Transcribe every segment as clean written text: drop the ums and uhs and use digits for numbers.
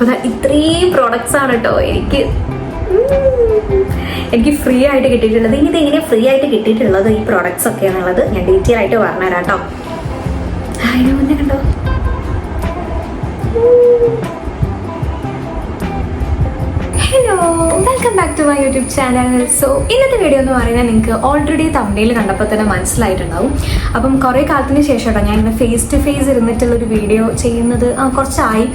അപ്പോൾ ഇത്രയും പ്രോഡക്ട്സ് ആണ് കേട്ടോ എനിക്ക് ഫ്രീ ആയിട്ട് കിട്ടിയിട്ടുള്ളത്. ഇനി ഇതെങ്ങനെ ഫ്രീ ആയിട്ട് കിട്ടിയിട്ടുള്ളത് ഈ പ്രോഡക്ട്സ് ഒക്കെ എന്നുള്ളത് ഞാൻ ഡീറ്റെയിൽ ആയിട്ട് പറഞ്ഞുതരാം കേട്ടോ. അതിന് മുന്നേ കണ്ടോ hello, welcome back to my YouTube channel. So ഇന്നത്തെ വീഡിയോ എന്ന് പറയുന്നത് നിങ്ങൾക്ക് ഓൾറെഡി തമ്പനയിൽ കണ്ടപ്പോൾ തന്നെ മനസ്സിലായിട്ടുണ്ടാവും. അപ്പം കുറേ കാലത്തിന് ശേഷം കേട്ടോ ഞാൻ ഇങ്ങനെ ഫേസ് ടു ഫേസ് ഇരുന്നിട്ടുള്ളൊരു വീഡിയോ ചെയ്യുന്നത് കുറച്ചായി.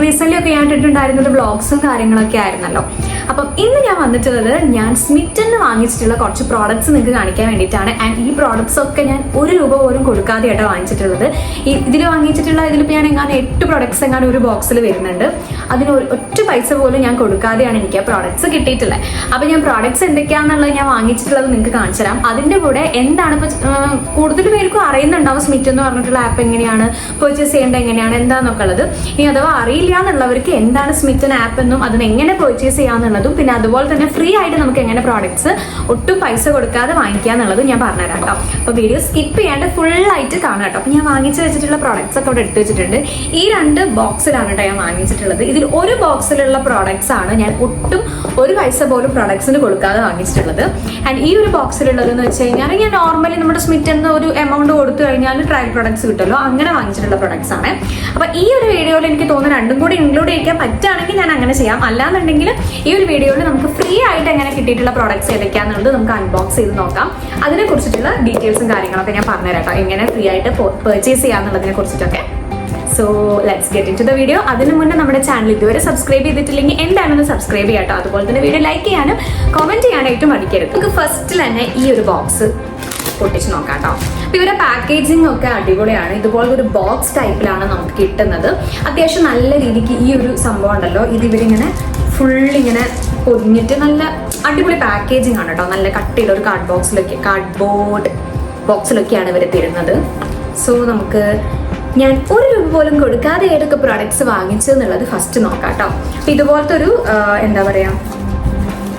റീസെൻ്റ്ലി ഒക്കെ ഞാൻ ഇട്ടിട്ടുണ്ടായിരുന്നത് വ്ളോഗ്സും കാര്യങ്ങളൊക്കെ ആയിരുന്നല്ലോ. അപ്പം ഇന്ന് ഞാൻ വന്നിട്ടുള്ളത് ഞാൻ സ്മിറ്റന്ന് വാങ്ങിച്ചിട്ടുള്ള കുറച്ച് പ്രോഡക്ട്സ് നിങ്ങൾക്ക് കാണിക്കാൻ വേണ്ടിയിട്ടാണ്. ആൻഡ് ഈ പ്രോഡക്ട്സ് ഒക്കെ ഞാൻ ₹1 പോലും കൊടുക്കാതെയായിട്ട് വാങ്ങിച്ചിട്ടുള്ളത്. ഇതിൽ വാങ്ങിച്ചിട്ടുള്ള ഇതിലിപ്പോൾ ഞാൻ എങ്ങാനും 8 പ്രോഡക്ട്സ് എങ്ങാനും ഒരു ബോക്സിൽ വരുന്നുണ്ട്. അതിന് ഒറ്റ പൈസ പോലും ഞാൻ കൊടുക്കാതെയാണ് എനിക്ക് ആ പ്രോഡക്ട്സ് കിട്ടിയിട്ടുള്ളത്. അപ്പോൾ ഞാൻ പ്രോഡക്ട്സ് എന്തൊക്കെയാണെന്നുള്ളത് ഞാൻ വാങ്ങിച്ചിട്ടുള്ളത് നിങ്ങൾക്ക് കാണിച്ചു തരാം. അതിൻ്റെ കൂടെ എന്താണ് ഇപ്പോൾ കൂടുതൽ പേർക്കും അറിയുന്നുണ്ടാവും സ്മിറ്റ് എന്ന് പറഞ്ഞിട്ടുള്ള ആപ്പ് എങ്ങനെയാണ് പർച്ചേസ് ചെയ്യേണ്ടത്, എങ്ങനെയാണ് എന്താണെന്നൊക്കെ ഉള്ളത്. ഇനി അഥവാ അറിയില്ല എന്നുള്ളവർക്ക് എന്താണ് സ്മിറ്റ് ആപ്പ് എന്നും അതിന് എങ്ങനെ പർച്ചേസ് ചെയ്യാന്നുള്ളതും പിന്നെ അതുപോലെ തന്നെ ഫ്രീ ആയിട്ട് നമുക്ക് എങ്ങനെ പ്രോഡക്ട്സ് ഒട്ടും പൈസ കൊടുക്കാതെ വാങ്ങിക്കുക എന്നുള്ളതും ഞാൻ പറഞ്ഞുതരാം കേട്ടോ. അപ്പോൾ വീഡിയോ സ്കിപ്പ് ചെയ്യാണ്ട് ഫുള്ളായിട്ട് കാണാം കേട്ടോ. അപ്പോൾ ഞാൻ വാങ്ങിച്ച് വെച്ചിട്ടുള്ള പ്രോഡക്ട്സ് ഒക്കെ അവിടെ എടുത്ത് വെച്ചിട്ടുണ്ട്. ഈ 2 ബോക്സിലാണ് കേട്ടോ ഞാൻ വാങ്ങിച്ചിട്ടുള്ളത്. ഇതിൽ ഒരു ബോക്സിലുള്ള പ്രോഡക്ട്സ് ആണ് ഞാൻ ഒട്ടും ഒരു പൈസ പോലും പ്രോഡക്ട്സിന് കൊടുക്കാതെ വാങ്ങിച്ചിട്ടുള്ളത്. ആൻഡ് ഈ ഒരു ബോക്സിലുള്ളതെന്ന് വെച്ച് കഴിഞ്ഞാൽ ഞാൻ നോർമലി നമ്മുടെ സ്മിറ്റ് എന്ന ഒരു എമൗണ്ട് കൊടുത്തു കഴിഞ്ഞാൽ ട്രയൽ പ്രോഡക്ട്സ് കിട്ടുമല്ലോ, അങ്ങനെ വാങ്ങിച്ചിട്ടുള്ള പ്രോഡക്ട്സ് ആണ്. അപ്പോൾ ഈ ഒരു വീഡിയോയിൽ എനിക്ക് തോന്നുന്നു രണ്ടും കൂടി ഇൻക്ലൂഡ് ചെയ്യിക്കാൻ പറ്റുകയാണെങ്കിൽ ഞാൻ അങ്ങനെ ചെയ്യാം. അല്ലാന്നുണ്ടെങ്കിൽ ഈ ഒരു വീഡിയോയിൽ നമുക്ക് ഫ്രീ ആയിട്ട് എങ്ങനെ കിട്ടിയിട്ടുള്ള പ്രോഡക്ട്സ് ഏതൊക്കെയാണെന്നുള്ളത് നമുക്ക് അൺബോക്സ് ചെയ്ത് നോക്കാം. അതിനെ കുറിച്ചിട്ടുള്ള ഡീറ്റെയിൽസും കാര്യങ്ങളൊക്കെ ഞാൻ പറഞ്ഞുതരാം കേട്ടോ, എങ്ങനെ ഫ്രീ ആയിട്ട് പർച്ചേസ് ചെയ്യാന്നുള്ളതിനെ കുറിച്ചിട്ടൊക്കെ. So let's get into the video വീഡിയോ. അതിന് മുന്നേ നമ്മുടെ ചാനൽ ഇതുവരെ സബ്സ്ക്രൈബ് ചെയ്തിട്ടില്ലെങ്കിൽ എന്താണെന്ന് സബ്സ്ക്രൈബ് ചെയ്യാം കേട്ടോ. അതുപോലെ തന്നെ വീഡിയോ ലൈക്ക് ചെയ്യാനും കമന്റ് ചെയ്യാനായിട്ടും മടിക്കരുത്. നമുക്ക് ഫസ്റ്റിൽ തന്നെ ഈ ഒരു ബോക്സ് പൊട്ടിച്ച് നോക്കാം കേട്ടോ. അപ്പോൾ ഇവരുടെ പാക്കേജിങ് ഒക്കെ അടിപൊളിയാണ്. ഇതുപോലെ ഒരു ബോക്സ് ടൈപ്പിലാണ് നമുക്ക് കിട്ടുന്നത്. അത്യാവശ്യം നല്ല രീതിക്ക് ഈ ഒരു സംഭവം ഉണ്ടല്ലോ, ഇത് ഇവരിങ്ങനെ ഫുള്ളിങ്ങനെ പൊതിഞ്ഞിട്ട് നല്ല അടിപൊളി പാക്കേജിങ് ആണ് കേട്ടോ. നല്ല കട്ടിയുള്ള ഒരു കാർഡ്ബോർഡ് ബോക്സിലൊക്കെയാണ് ഇവർ തരുന്നത്. സോ നമുക്ക് ഞാൻ ₹1 പോലും കൊടുക്കാതെ ഏതൊക്കെ പ്രോഡക്ട്സ് വാങ്ങിച്ചതെന്നുള്ളത് ഫസ്റ്റ് നോക്കാം കേട്ടോ. അപ്പോൾ ഇതുപോലത്തെ ഒരു എന്താ പറയുക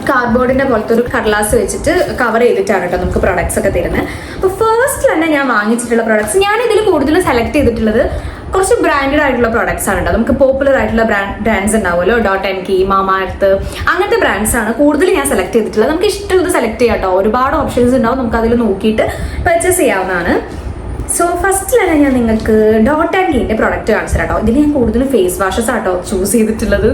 കാർഡ്ബോർഡിന്റെ പോലത്തെ ഒരു കടലാസ് വെച്ചിട്ട് കവർ ചെയ്തിട്ടാണ് കേട്ടോ നമുക്ക് പ്രോഡക്ട്സ് ഒക്കെ തരുന്നത്. അപ്പോൾ ഫസ്റ്റ് തന്നെ ഞാൻ വാങ്ങിച്ചിട്ടുള്ള പ്രോഡക്ട്സ് ഞാൻ ഇതിൽ കൂടുതലും സെലക്ട് ചെയ്തിട്ടുള്ളത് കുറച്ച് ബ്രാൻഡഡ് ആയിട്ടുള്ള പ്രോഡക്ട്സ് ആണ് കേട്ടോ. നമുക്ക് പോപ്പുലർ ആയിട്ടുള്ള ബ്രാൻഡ്സ് ഉണ്ടാവുമല്ലോ, .nk, മാമാഎർത്ത്, അങ്ങനത്തെ ബ്രാൻഡ്സ് ആണ് കൂടുതൽ ഞാൻ സെലക്ട് ചെയ്തിട്ടുള്ളത്. നമുക്ക് ഇഷ്ടമുള്ളത് സെലക്ട് ചെയ്യാം കേട്ടോ. ഒരുപാട് ഓപ്ഷൻസ് ഉണ്ടാവും, നമുക്ക് അതിൽ നോക്കിയിട്ട് പർച്ചേസ് ചെയ്യാവുന്നതാണ്. സോ ഫസ്റ്റ് തന്നെ ഞാൻ നിങ്ങൾക്ക് .nkന്റെ പ്രോഡക്റ്റ് കാണിച്ചു കേട്ടോ. ഇതിൽ ഞാൻ കൂടുതലും ഫേസ് വാഷസ് ആട്ടോ ചൂസ് ചെയ്തിട്ടുള്ളത്.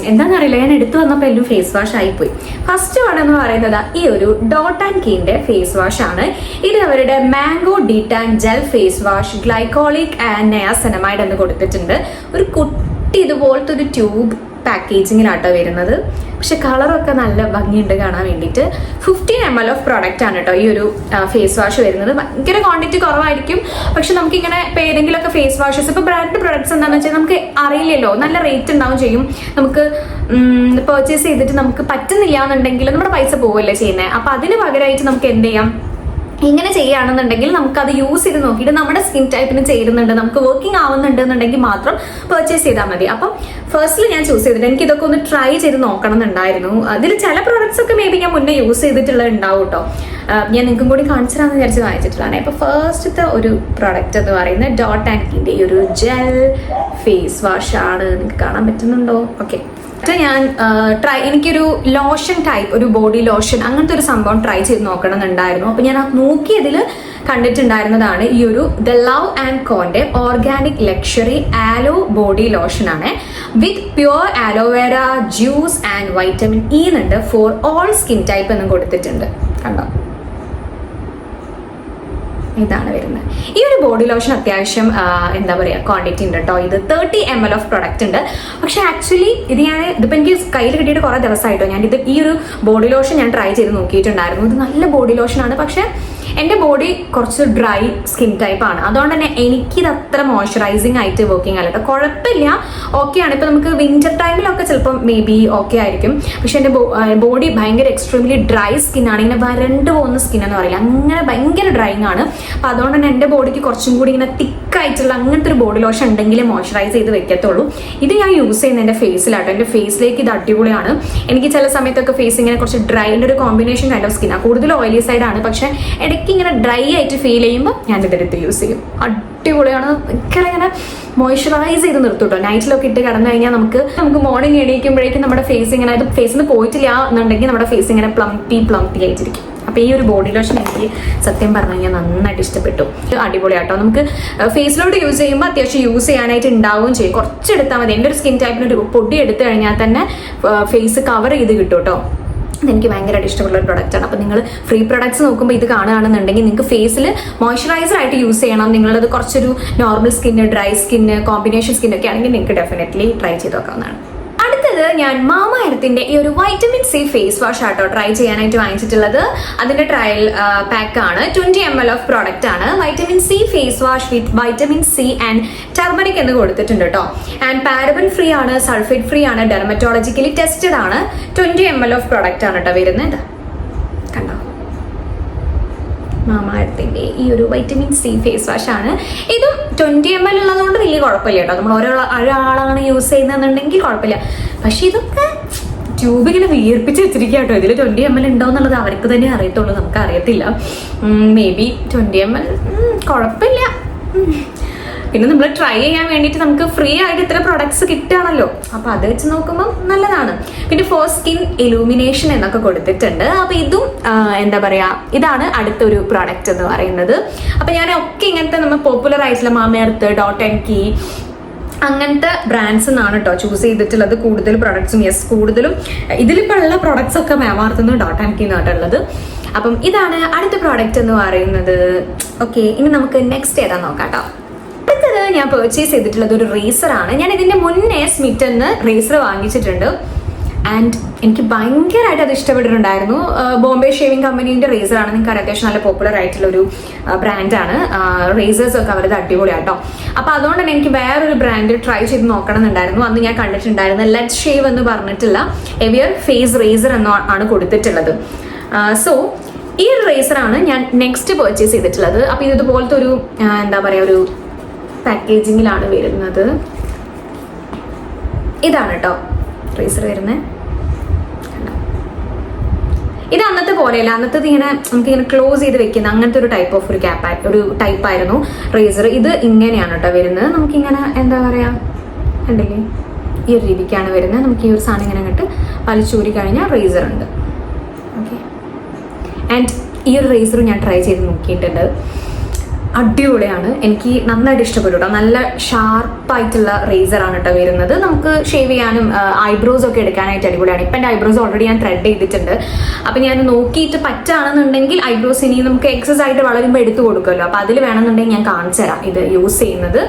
എന്താണെന്ന് അറിയില്ല, ഞാൻ എടുത്തു വന്നപ്പോൾ എല്ലാം ഫേസ് വാഷ് ആയിപ്പോയി. ഫസ്റ്റ് വൺ എന്ന് പറയുന്നത് ഈ ഒരു .nkന്റെ ഫേസ് വാഷ് ആണ്. ഇത് അവരുടെ mango detan gel face wash glycolic and niacinamide എന്ന് കൊടുത്തിട്ടുണ്ട്. ഒരു കുട്ടി ഇതുപോലത്തെ ഒരു ട്യൂബ് പാക്കേജിങ്ങിലാട്ടോ വരുന്നത്. പക്ഷെ കളറൊക്കെ നല്ല ഭംഗിയുണ്ട് കാണാൻ വേണ്ടിയിട്ട്. 15 ml ഓഫ് പ്രോഡക്റ്റ് ആണ് കേട്ടോ ഈ ഒരു ഫേസ് വാഷ് വരുന്നത്. ഭയങ്കര ക്വാണ്ടിറ്റി കുറവായിരിക്കും. പക്ഷെ നമുക്കിങ്ങനെ ഇപ്പോൾ ഏതെങ്കിലുമൊക്കെ ഫേസ് വാഷസ് ഇപ്പോൾ ബ്രാൻഡ് പ്രോഡക്ട്സ് എന്താണെന്ന് വെച്ചാൽ നമുക്ക് അറിയില്ലല്ലോ, നല്ല റേറ്റ് ഉണ്ടാവും ചെയ്യും. നമുക്ക് പർച്ചേസ് ചെയ്തിട്ട് നമുക്ക് പറ്റുന്നില്ല എന്നുണ്ടെങ്കിൽ നമ്മുടെ പൈസ പോവല്ലേ ചെയ്യുന്നത്. അപ്പോൾ അതിന് പകരമായിട്ട് നമുക്ക് എന്ത് ചെയ്യാം, ഇങ്ങനെ ചെയ്യുകയാണെന്നുണ്ടെങ്കിൽ നമുക്കത് യൂസ് ചെയ്ത് നോക്കിയിട്ട് നമ്മുടെ സ്കിൻ ടൈപ്പിന് ചേരുന്നുണ്ട്, നമുക്ക് വർക്കിംഗ് ആവുന്നുണ്ട് എന്നുണ്ടെങ്കിൽ മാത്രം പർച്ചേസ് ചെയ്താൽ മതി. അപ്പം ഫസ്റ്റിൽ ഞാൻ ചൂസ് ചെയ്തിട്ട് എനിക്ക് ഇതൊക്കെ ഒന്ന് ട്രൈ ചെയ്ത് നോക്കണം എന്നുണ്ടായിരുന്നു. അതിൽ ചില പ്രോഡക്ട്സ് ഒക്കെ മേ ബി ഞാൻ മുന്നേ യൂസ് ചെയ്തിട്ടുള്ളത് ഉണ്ടാവും കേട്ടോ. ഞാൻ നിങ്ങൾക്കും കൂടി കാണിച്ചു തരാമെന്ന് വിചാരിച്ച് വാങ്ങിച്ചിട്ടുള്ളതാണ്. അപ്പോൾ ഫസ്റ്റത്തെ ഒരു പ്രോഡക്റ്റ് എന്ന് പറയുന്നത് .nkന്റെ ഈ ഒരു ജെൽ ഫേസ് വാഷ് ആണ്. നിങ്ങൾക്ക് കാണാൻ പറ്റുന്നുണ്ടോ? ഓക്കെ, ഞാൻ എനിക്കൊരു ലോഷൻ ടൈപ്പ്, ഒരു ബോഡി ലോഷൻ അങ്ങനത്തെ ഒരു സംഭവം ട്രൈ ചെയ്ത് നോക്കണം എന്നുണ്ടായിരുന്നു. അപ്പോൾ ഞാൻ നോക്കിയതിൽ കണ്ടിട്ടുണ്ടായിരുന്നതാണ് ഈ ഒരു ദ ലവ് ആൻഡ് കോന്റെ organic luxury aloe body lotion ആണ്. With pure aloe vera juice and vitamin E എന്നുണ്ട്. ഫോർ ഓൾ സ്കിൻ ടൈപ്പ് എന്നും കൊടുത്തിട്ടുണ്ട്. കണ്ടോ, ഇതാണ് വരുന്നത്. ഈ ഒരു ബോഡി ലോഷൻ അത്യാവശ്യം എന്താ പറയുക ക്വാണ്ടിറ്റി ഉണ്ട് കേട്ടോ. ഇത് 30 ml ഓഫ് പ്രൊഡക്റ്റ് ഉണ്ട്. പക്ഷെ ആക്ച്വലി ഇതിപ്പോൾ എനിക്ക് കയ്യിൽ കിട്ടിയിട്ട് കുറേ ദിവസമായിട്ടോ ഈ ഒരു ബോഡി ലോഷൻ ഞാൻ ട്രൈ ചെയ്ത് നോക്കിയിട്ടുണ്ടായിരുന്നു. ഇത് നല്ല ബോഡി ലോഷനാണ്. പക്ഷെ എൻ്റെ ബോഡി കുറച്ച് ഡ്രൈ സ്കിൻ ടൈപ്പ് ആണ്. അതുകൊണ്ട് തന്നെ എനിക്കിത് അത്ര മോയ്സ്ചറൈസിങ് ആയിട്ട് വർക്കിംഗ് അല്ല കേട്ടോ. കുഴപ്പമില്ല, ഓക്കെയാണ്. ഇപ്പോൾ നമുക്ക് വിന്റർ ടൈമിലൊക്കെ ചിലപ്പം മേ ബി ഓക്കെ ആയിരിക്കും. പക്ഷെ എൻ്റെ ബോഡി ഭയങ്കര എക്സ്ട്രീംലി ഡ്രൈ സ്കിന്നാണ്. ഇങ്ങനെ വരണ്ട് പോകുന്ന സ്കിൻ എന്ന് പറയില്ല, അങ്ങനെ ഭയങ്കര ഡ്രൈങ് ആണ്. അപ്പോൾ അതുകൊണ്ട് തന്നെ എൻ്റെ ബോഡിക്ക് കുറച്ചും കൂടി ഇങ്ങനെ തിക്കായിട്ടുള്ള അങ്ങനത്തെ ഒരു ബോഡി ലോഷൻ ഉണ്ടെങ്കിലേ മോയ്സ്ചറൈസ് ചെയ്ത് വെക്കത്തുള്ളൂ. ഇത് ഞാൻ യൂസ് ചെയ്യുന്നത് എൻ്റെ ഫേസിലാട്ടോ. എൻ്റെ ഫേസിലേക്ക് ഇത് അടിപൊളിയാണ്. എനിക്ക് ചില സമയത്തൊക്കെ ഫേസ് ഇങ്ങനെ കുറച്ച് ഡ്രൈൻ്റെ ഒരു കോമ്പിനേഷൻ കൈൻഡ് ഓഫ് സ്കിന്നാണ്. കൂടുതൽ ഓയിലി സൈഡാണ്, പക്ഷേ ഇടയ്ക്ക് ഇങ്ങനെ ഡ്രൈ ആയിട്ട് ഫീൽ ചെയ്യുമ്പോൾ ഞാൻ ഇതെടുത്ത് യൂസ് ചെയ്യും. അടിപൊളിയാണ്. ഭയങ്കര ഇങ്ങനെ മോയ്സ്ചറൈസ് ചെയ്ത് നിർത്തും കേട്ടോ. നൈറ്റിലൊക്കെ ഇട്ട് കിടന്നു കഴിഞ്ഞാൽ നമുക്ക് മോർണിംഗ് എണീക്കുമ്പോഴേക്കും നമ്മുടെ ഫേസ് ഇങ്ങനെ ഇത് ഫേസിൽ നിന്ന് പോയിട്ടില്ല എന്നുണ്ടെങ്കിൽ നമ്മുടെ ഫേസ് ഇങ്ങനെ പ്ലംപി ആയിട്ടിരിക്കും. അപ്പോൾ ഈ ഒരു ബോഡി ലോഷൻ എനിക്ക് സത്യം പറഞ്ഞു കഴിഞ്ഞാൽ നന്നായിട്ട് ഇഷ്ടപ്പെട്ടു. അടിപൊളിയാട്ടോ. നമുക്ക് ഫേസിലോട്ട് യൂസ് ചെയ്യുമ്പോൾ അത്യാവശ്യം യൂസ് ചെയ്യാനായിട്ട് ഉണ്ടാവുകയും ചെയ്യും. കുറച്ചെടുത്താൽ മതി. എൻ്റെ ഒരു സ്കിൻ ടൈപ്പിനൊരു പൊടി എടുത്തു കഴിഞ്ഞാൽ തന്നെ ഫേസ് കവർ ചെയ്ത് കിട്ടും കേട്ടോ. ഇതെനിക്ക് ഭയങ്കരമായിട്ട് ഇഷ്ടമുള്ള ഒരു പ്രൊഡക്റ്റാണ്. അപ്പോൾ നിങ്ങൾ ഫ്രീ പ്രൊഡക്ട്സ് നോക്കുമ്പോൾ ഇത് കാണുകയാണെന്നുണ്ടെങ്കിൽ നിങ്ങൾക്ക് ഫേസിൽ മോയ്സ്ചറൈസർ ആയിട്ട് യൂസ് ചെയ്യണം. നിങ്ങളത് കുറച്ചൊരു normal skin, dry skin, combination സ്കിന്നൊക്കെ ആണെങ്കിൽ നിങ്ങൾക്ക് ഡെഫിനറ്റ്ലി ട്രൈ ചെയ്ത് നോക്കാവുന്നതാണ്. അടുത്തത് ഞാൻ മാമ എർത്തിന്റെ ഈ ഒരു വൈറ്റമിൻ സി ഫേസ് വാഷ് ആട്ടോ ട്രൈ ചെയ്യാനായിട്ട് വാങ്ങിച്ചിട്ടുള്ളത്. അതിന്റെ ട്രയൽ പാക്ക് ആണ്. 20 ml ഓഫ് പ്രോഡക്റ്റ് ആണ്. Vitamin C face wash with vitamin C and turmeric എന്ന് കൊടുത്തിട്ടുണ്ട് കേട്ടോ. ആൻഡ് പാരബൻ ഫ്രീ ആണ്, സൾഫേറ്റ് ഫ്രീ ആണ്, ഡെർമറ്റോളജിക്കലി ടെസ്റ്റഡ് ആണ്. 20 ml ഓഫ് പ്രോഡക്റ്റ് ആണ് കേട്ടോ വരുന്നത്. കണ്ടോ, മാമ എർത്തിന്റെ ഈ ഒരു വൈറ്റമിൻ സി ഫേസ് വാഷ് ആണ്. ഇതും 20 ml ഉള്ളതുകൊണ്ട് വലിയ കുഴപ്പമില്ല കേട്ടോ. നമ്മൾ ഒരാളാണ് യൂസ് ചെയ്യുന്നതെന്നുണ്ടെങ്കിൽ കുഴപ്പമില്ല. പക്ഷെ ഇതൊക്കെ ട്യൂബ് ഇങ്ങനെ വീർപ്പിച്ച് വെച്ചിരിക്കുക കേട്ടോ. ഇതിൽ 20 ml ഉണ്ടോ എന്നുള്ളത് അവർക്ക് തന്നെ അറിയത്തുള്ളൂ, നമുക്ക് അറിയത്തില്ല. മേ ബി 20 ml കുഴപ്പമില്ല. പിന്നെ നമ്മൾ ട്രൈ ചെയ്യാൻ വേണ്ടിയിട്ട് നമുക്ക് ഫ്രീ ആയിട്ട് ഇത്ര പ്രൊഡക്ട്സ് കിട്ടുകയാണല്ലോ. അപ്പൊ അത് വെച്ച് നോക്കുമ്പോൾ നല്ലതാണ്. പിന്നെ ഫോർ സ്കിൻ ഇലൂമിനേഷൻ എന്നൊക്കെ കൊടുത്തിട്ടുണ്ട്. അപ്പൊ ഇതും എന്താ പറയാ, ഇതാണ് അടുത്തൊരു പ്രോഡക്റ്റ് എന്ന് പറയുന്നത്. അപ്പൊ ഞാൻ ഒക്കെ ഇങ്ങനത്തെ നമ്മൾ പോപ്പുലർ ആയിട്ടുള്ള Mamaearth, Dot and Key അങ്ങനത്തെ ബ്രാൻഡ്സ് എന്നാണ് കേട്ടോ ചൂസ് ചെയ്തിട്ടുള്ളത്. കൂടുതൽ പ്രൊഡക്ട്സും കൂടുതലും ഇതിലിപ്പോൾ ഉള്ള പ്രൊഡക്ട്സ് ഒക്കെ മാമാർത്തുന്നു, ഡോട്ട് ആൻഡ് കീ എന്നായിട്ടുള്ളത്. അപ്പം ഇതാണ് അടുത്ത പ്രോഡക്റ്റ് എന്ന് പറയുന്നത്. ഓക്കെ, ഇനി നമുക്ക് നെക്സ്റ്റ് ഏതാ നോക്കാം കേട്ടോ. അടുത്തത് ഞാൻ പർച്ചേസ് ചെയ്തിട്ടുള്ളത് ഒരു റേസറാണ്. ഞാൻ ഇതിന്റെ മുന്നേ സ്മിറ്റന്ന് റേസർ വാങ്ങിച്ചിട്ടുണ്ട്. ആൻഡ് എനിക്ക് ഭയങ്കരമായിട്ട് അത് ഇഷ്ടപ്പെട്ടിട്ടുണ്ടായിരുന്നു. ബോംബെ ഷേവിംഗ് കമ്പനീൻ്റെ റേസറാണ്. നിങ്ങൾക്ക് അത്യാവശ്യം നല്ല പോപ്പുലർ ആയിട്ടുള്ള ഒരു ബ്രാൻഡാണ്. റേസേഴ്സ് ഒക്കെ അവരത് അടിപൊളിയാട്ടോ. അപ്പോൾ അതുകൊണ്ട് തന്നെ എനിക്ക് വേറൊരു ബ്രാൻഡ് ട്രൈ ചെയ്ത് നോക്കണം എന്നുണ്ടായിരുന്നു. അന്ന് ഞാൻ കണ്ടിട്ടുണ്ടായിരുന്നു ലെറ്റ് ഷേവ് എന്ന് പറഞ്ഞിട്ടുള്ള എവിയർ ഫേസ് റേസർ എന്നാണ് കൊടുത്തിട്ടുള്ളത്. സോ ഈ ഒരു റേസറാണ് ഞാൻ നെക്സ്റ്റ് പർച്ചേസ് ചെയ്തിട്ടുള്ളത്. അപ്പോൾ ഇതുപോലത്തെ ഒരു എന്താ പറയുക, ഒരു പാക്കേജിങ്ങിലാണ് വരുന്നത്. ഇതാണ് കേട്ടോ റേസർ വരുന്നത്. ഇത് അന്നത്തെ പോലെയല്ല. അന്നത്തേത് ഇങ്ങനെ നമുക്കിങ്ങനെ ക്ലോസ് ചെയ്ത് വെക്കുന്ന അങ്ങനത്തെ ഒരു ടൈപ്പ് ഓഫ് ഒരു ടൈപ്പായിരുന്നു റേസർ. ഇത് ഇങ്ങനെയാണ് കേട്ടോ വരുന്നത്. നമുക്കിങ്ങനെ എന്താ പറയുക, ഉണ്ടെങ്കിൽ ഈ ഒരു രീതിക്കാണ് വരുന്നത്. നമുക്ക് ഈ ഒരു സാധനം ഇങ്ങനെ അങ്ങോട്ട് വലിച്ചൂരി കഴിഞ്ഞാൽ റേസർ ഉണ്ട്. ഓക്കെ, ആൻഡ് ഈ ഒരു റേസർ ഞാൻ ട്രൈ ചെയ്ത് നോക്കിയിട്ടുണ്ട്. അടിപൊളിയാണ്. എനിക്ക് നന്നായിട്ട് ഇഷ്ടപ്പെട്ടു കേട്ടോ. നല്ല ഷാർപ്പായിട്ടുള്ള റേസറാണ് കേട്ടോ വരുന്നത്. നമുക്ക് ഷേവ് ചെയ്യാനും ഐബ്രോസ് ഒക്കെ എടുക്കാനായിട്ട് അടിപൊളിയാണ്. ഇപ്പം എൻ്റെ ഐബ്രോസ് ഓൾറെഡി ഞാൻ ത്രെഡ് ചെയ്തിട്ടുണ്ട്. അപ്പം ഞാൻ നോക്കിയിട്ട് പറ്റുകയാണെന്നുണ്ടെങ്കിൽ ഐബ്രോസ് ഇനി നമുക്ക് എക്സസ് ആയിട്ട് വളരുമ്പോൾ എടുത്തു കൊടുക്കുമല്ലോ. അപ്പം അതിൽ വേണമെന്നുണ്ടെങ്കിൽ ഞാൻ കാണിച്ചു തരാം ഇത് യൂസ് ചെയ്യുന്നത്.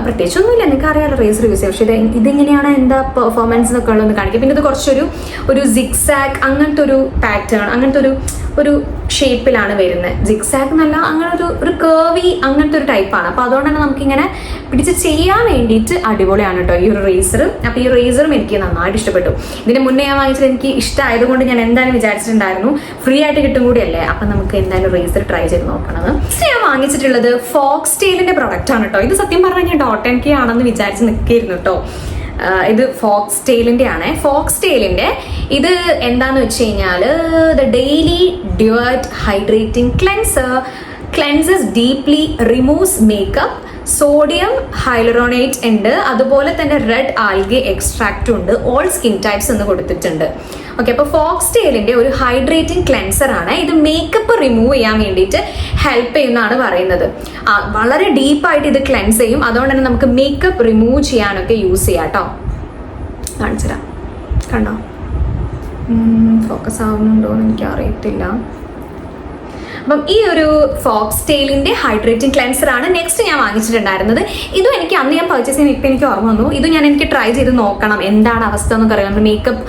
പ്രത്യേകിച്ചൊന്നുമില്ല, നിങ്ങൾക്ക് അറിയാമല്ലോ റേസർ യൂസ് ചെയ്യാം. പക്ഷേ ഇതിങ്ങനെയാണ് എന്താ പെർഫോമൻസ് എന്നൊക്കെ ഉള്ളതെന്ന് കാണിക്കും. പിന്നെ ഇത് കുറച്ചൊരു സിക്സാക്ക് അങ്ങനത്തെ ഒരു പാറ്റേൺ, അങ്ങനത്തെ ഒരു ഷേപ്പിലാണ് വരുന്നത്. സിക്സാക്ക് എന്നല്ല, അങ്ങനെ ഒരു കേർവി അങ്ങനത്തെ ഒരു ടൈപ്പാണ്. അപ്പോൾ അതുകൊണ്ട് തന്നെ നമുക്കിങ്ങനെ പിടിച്ച് ചെയ്യാൻ വേണ്ടിയിട്ട് അടിപൊളിയാണ് കേട്ടോ ഈ ഒരു റേസർ. അപ്പോൾ ഈ റേസറും എനിക്ക് നന്നായിട്ട് ഇഷ്ടപ്പെട്ടു. ഇതിന് മുന്നേ ഞാൻ വാങ്ങിച്ചത് എനിക്ക് ഇഷ്ടമായതുകൊണ്ട് ഞാൻ എന്തായാലും വിചാരിച്ചിട്ടുണ്ടായിരുന്നു ഫ്രീ ആയിട്ട് കിട്ടും കൂടിയല്ലേ, അപ്പം നമുക്ക് എന്തായാലും റേസർ ട്രൈ ചെയ്ത് നോക്കണത്. നെക്സ്റ്റ് ഞാൻ വാങ്ങിച്ചിട്ടുള്ളത് ഫോക്സ് ടെയിലിന്റെ പ്രൊഡക്റ്റ് ആണ് കേട്ടോ. ഇത് സത്യം പറഞ്ഞാൽ ഡോട്ട് ആൻഡ് കീ ആണെന്ന് വിചാരിച്ച് നിൽക്കായിരുന്നു കേട്ടോ. ഇത് ഫോക്സ് ടെയിലിന്റെ ആണ്. ഫോക്സ് ടെയിലിന്റെ ഇത് എന്താന്ന് വെച്ച് കഴിഞ്ഞാൽ the daily duet hydrating cleanses deeply, removes makeup, sodium hyaluronate ഉണ്ട്, അതുപോലെ തന്നെ റെഡ് ആൽഗെ എക്സ്ട്രാക്റ്റും ഉണ്ട്, ഓൾ സ്കിൻ ടൈപ്സ് എന്ന് കൊടുത്തിട്ടുണ്ട്. ഓക്കെ, അപ്പോൾ ഫോക്സ് ടെയിലിന്റെ ഒരു ഹൈഡ്രേറ്റിംഗ് ക്ലെൻസർ ആണ്. ഇത് മേക്കപ്പ് റിമൂവ് ചെയ്യാൻ വേണ്ടിയിട്ട് ഹെൽപ്പ് ചെയ്യുന്നതാണ് പറയുന്നത്. വളരെ ഡീപ്പായിട്ട് ഇത് ക്ലെൻസ് ചെയ്യും. അതുകൊണ്ട് തന്നെ നമുക്ക് മേക്കപ്പ് റിമൂവ് ചെയ്യാനൊക്കെ യൂസ് ചെയ്യാം കേട്ടോ. കാണിച്ചു തരാം, കണ്ടോ? ഫോക്കസ് ആവുന്നുണ്ടോ എന്ന് എനിക്ക് അറിയത്തില്ല. അപ്പം ഈ ഒരു ഫോക്സ് ടെയിലിന്റെ ഹൈഡ്രേറ്റിംഗ് ക്ലെൻസർ ആണ് നെക്സ്റ്റ് ഞാൻ വാങ്ങിച്ചിട്ടുണ്ടായിരുന്നത്. ഇതും എനിക്ക് അന്ന് ഞാൻ പർച്ചേസ് ചെയ്യുന്ന ഇപ്പം എനിക്ക് ഓർമ്മ വന്നു. ഇത് ഞാൻ എനിക്ക് ട്രൈ ചെയ്ത് നോക്കണം എന്താണ് അവസ്ഥ എന്നൊക്കെ അറിയാം. നമ്മൾ മേക്കപ്പ്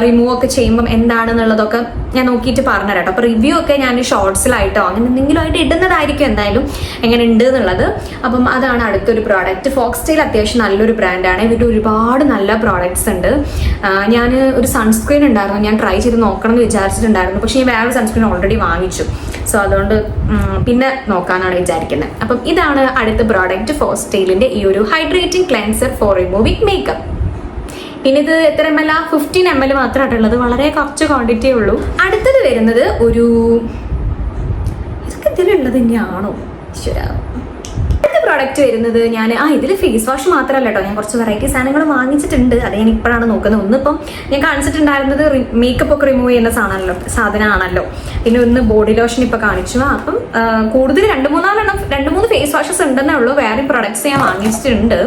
റിമൂവ് ഒക്കെ ചെയ്യുമ്പം എന്താണെന്നുള്ളതൊക്കെ ഞാൻ നോക്കിയിട്ട് പറഞ്ഞുതരാം കേട്ടോ. അപ്പോൾ റിവ്യൂ ഒക്കെ ഞാൻ ഷോർട്സിലായിട്ടോ അങ്ങനെ എന്തെങ്കിലും ആയിട്ട് ഇടുന്നതായിരിക്കും എന്തായാലും എങ്ങനെ ഉണ്ട് എന്നുള്ളത്. അപ്പം അതാണ് അടുത്തൊരു പ്രോഡക്റ്റ്. ഫോക്സ് ടെയിൽ അത്യാവശ്യം നല്ലൊരു ബ്രാൻഡാണ്. ഇവരുടെ ഒരുപാട് നല്ല പ്രോഡക്ട്സ് ഉണ്ട്. ഞാൻ ഒരു സൺസ്ക്രീൻ ഉണ്ടായിരുന്നു, ഞാൻ ട്രൈ ചെയ്ത് നോക്കണം എന്ന് വിചാരിച്ചിട്ടുണ്ടായിരുന്നു. പക്ഷേ ഞാൻ വേറൊരു സൺസ്ക്രീൻ ഓൾറെഡി വാങ്ങിച്ചു. സോ അതുകൊണ്ട് പിന്നെ നോക്കാനാണ് വിചാരിക്കുന്നത്. അപ്പം ഇതാണ് അടുത്ത പ്രോഡക്റ്റ്, ഫോക്സ് ടെയിലിന്റെ ഈ ഒരു hydrating cleanser four removing makeup. പിന്നെ ഇത് എത്ര ml? 15 ml മാത്രമായിട്ടുള്ളത്. വളരെ കുറച്ച് ക്വാണ്ടിറ്റിയേ ഉള്ളൂ. അടുത്തത് വരുന്നത് ഒരു ഇതിലുള്ളത് തന്നെയാണോ ഈശ്വര. അടുത്ത പ്രോഡക്റ്റ് വരുന്നത് ഞാൻ ഇതിൽ ഫേസ് വാഷ് മാത്രമല്ല കേട്ടോ, ഞാൻ കുറച്ച് വെറൈറ്റി സാധനങ്ങൾ വാങ്ങിച്ചിട്ടുണ്ട്. അത് ഞാൻ ഇപ്പോഴാണ് നോക്കുന്നത്. ഒന്നിപ്പം ഞാൻ കാണിച്ചിട്ടുണ്ടായിരുന്നത് മേക്കപ്പ് ഒക്കെ റിമൂവ് ചെയ്യുന്ന സാധനമാണല്ലോ. പിന്നെ ഒന്ന് ബോഡി ലോഷൻ ഇപ്പൊ കാണിച്ചു. അപ്പം കൂടുതൽ രണ്ട് മൂന്ന് ഫേസ് വാഷസ് ഉണ്ടെന്നേ ഉള്ളൂ. വേറെ പ്രൊഡക്ട്സ് ഞാൻ വാങ്ങിച്ചിട്ടുണ്ട്,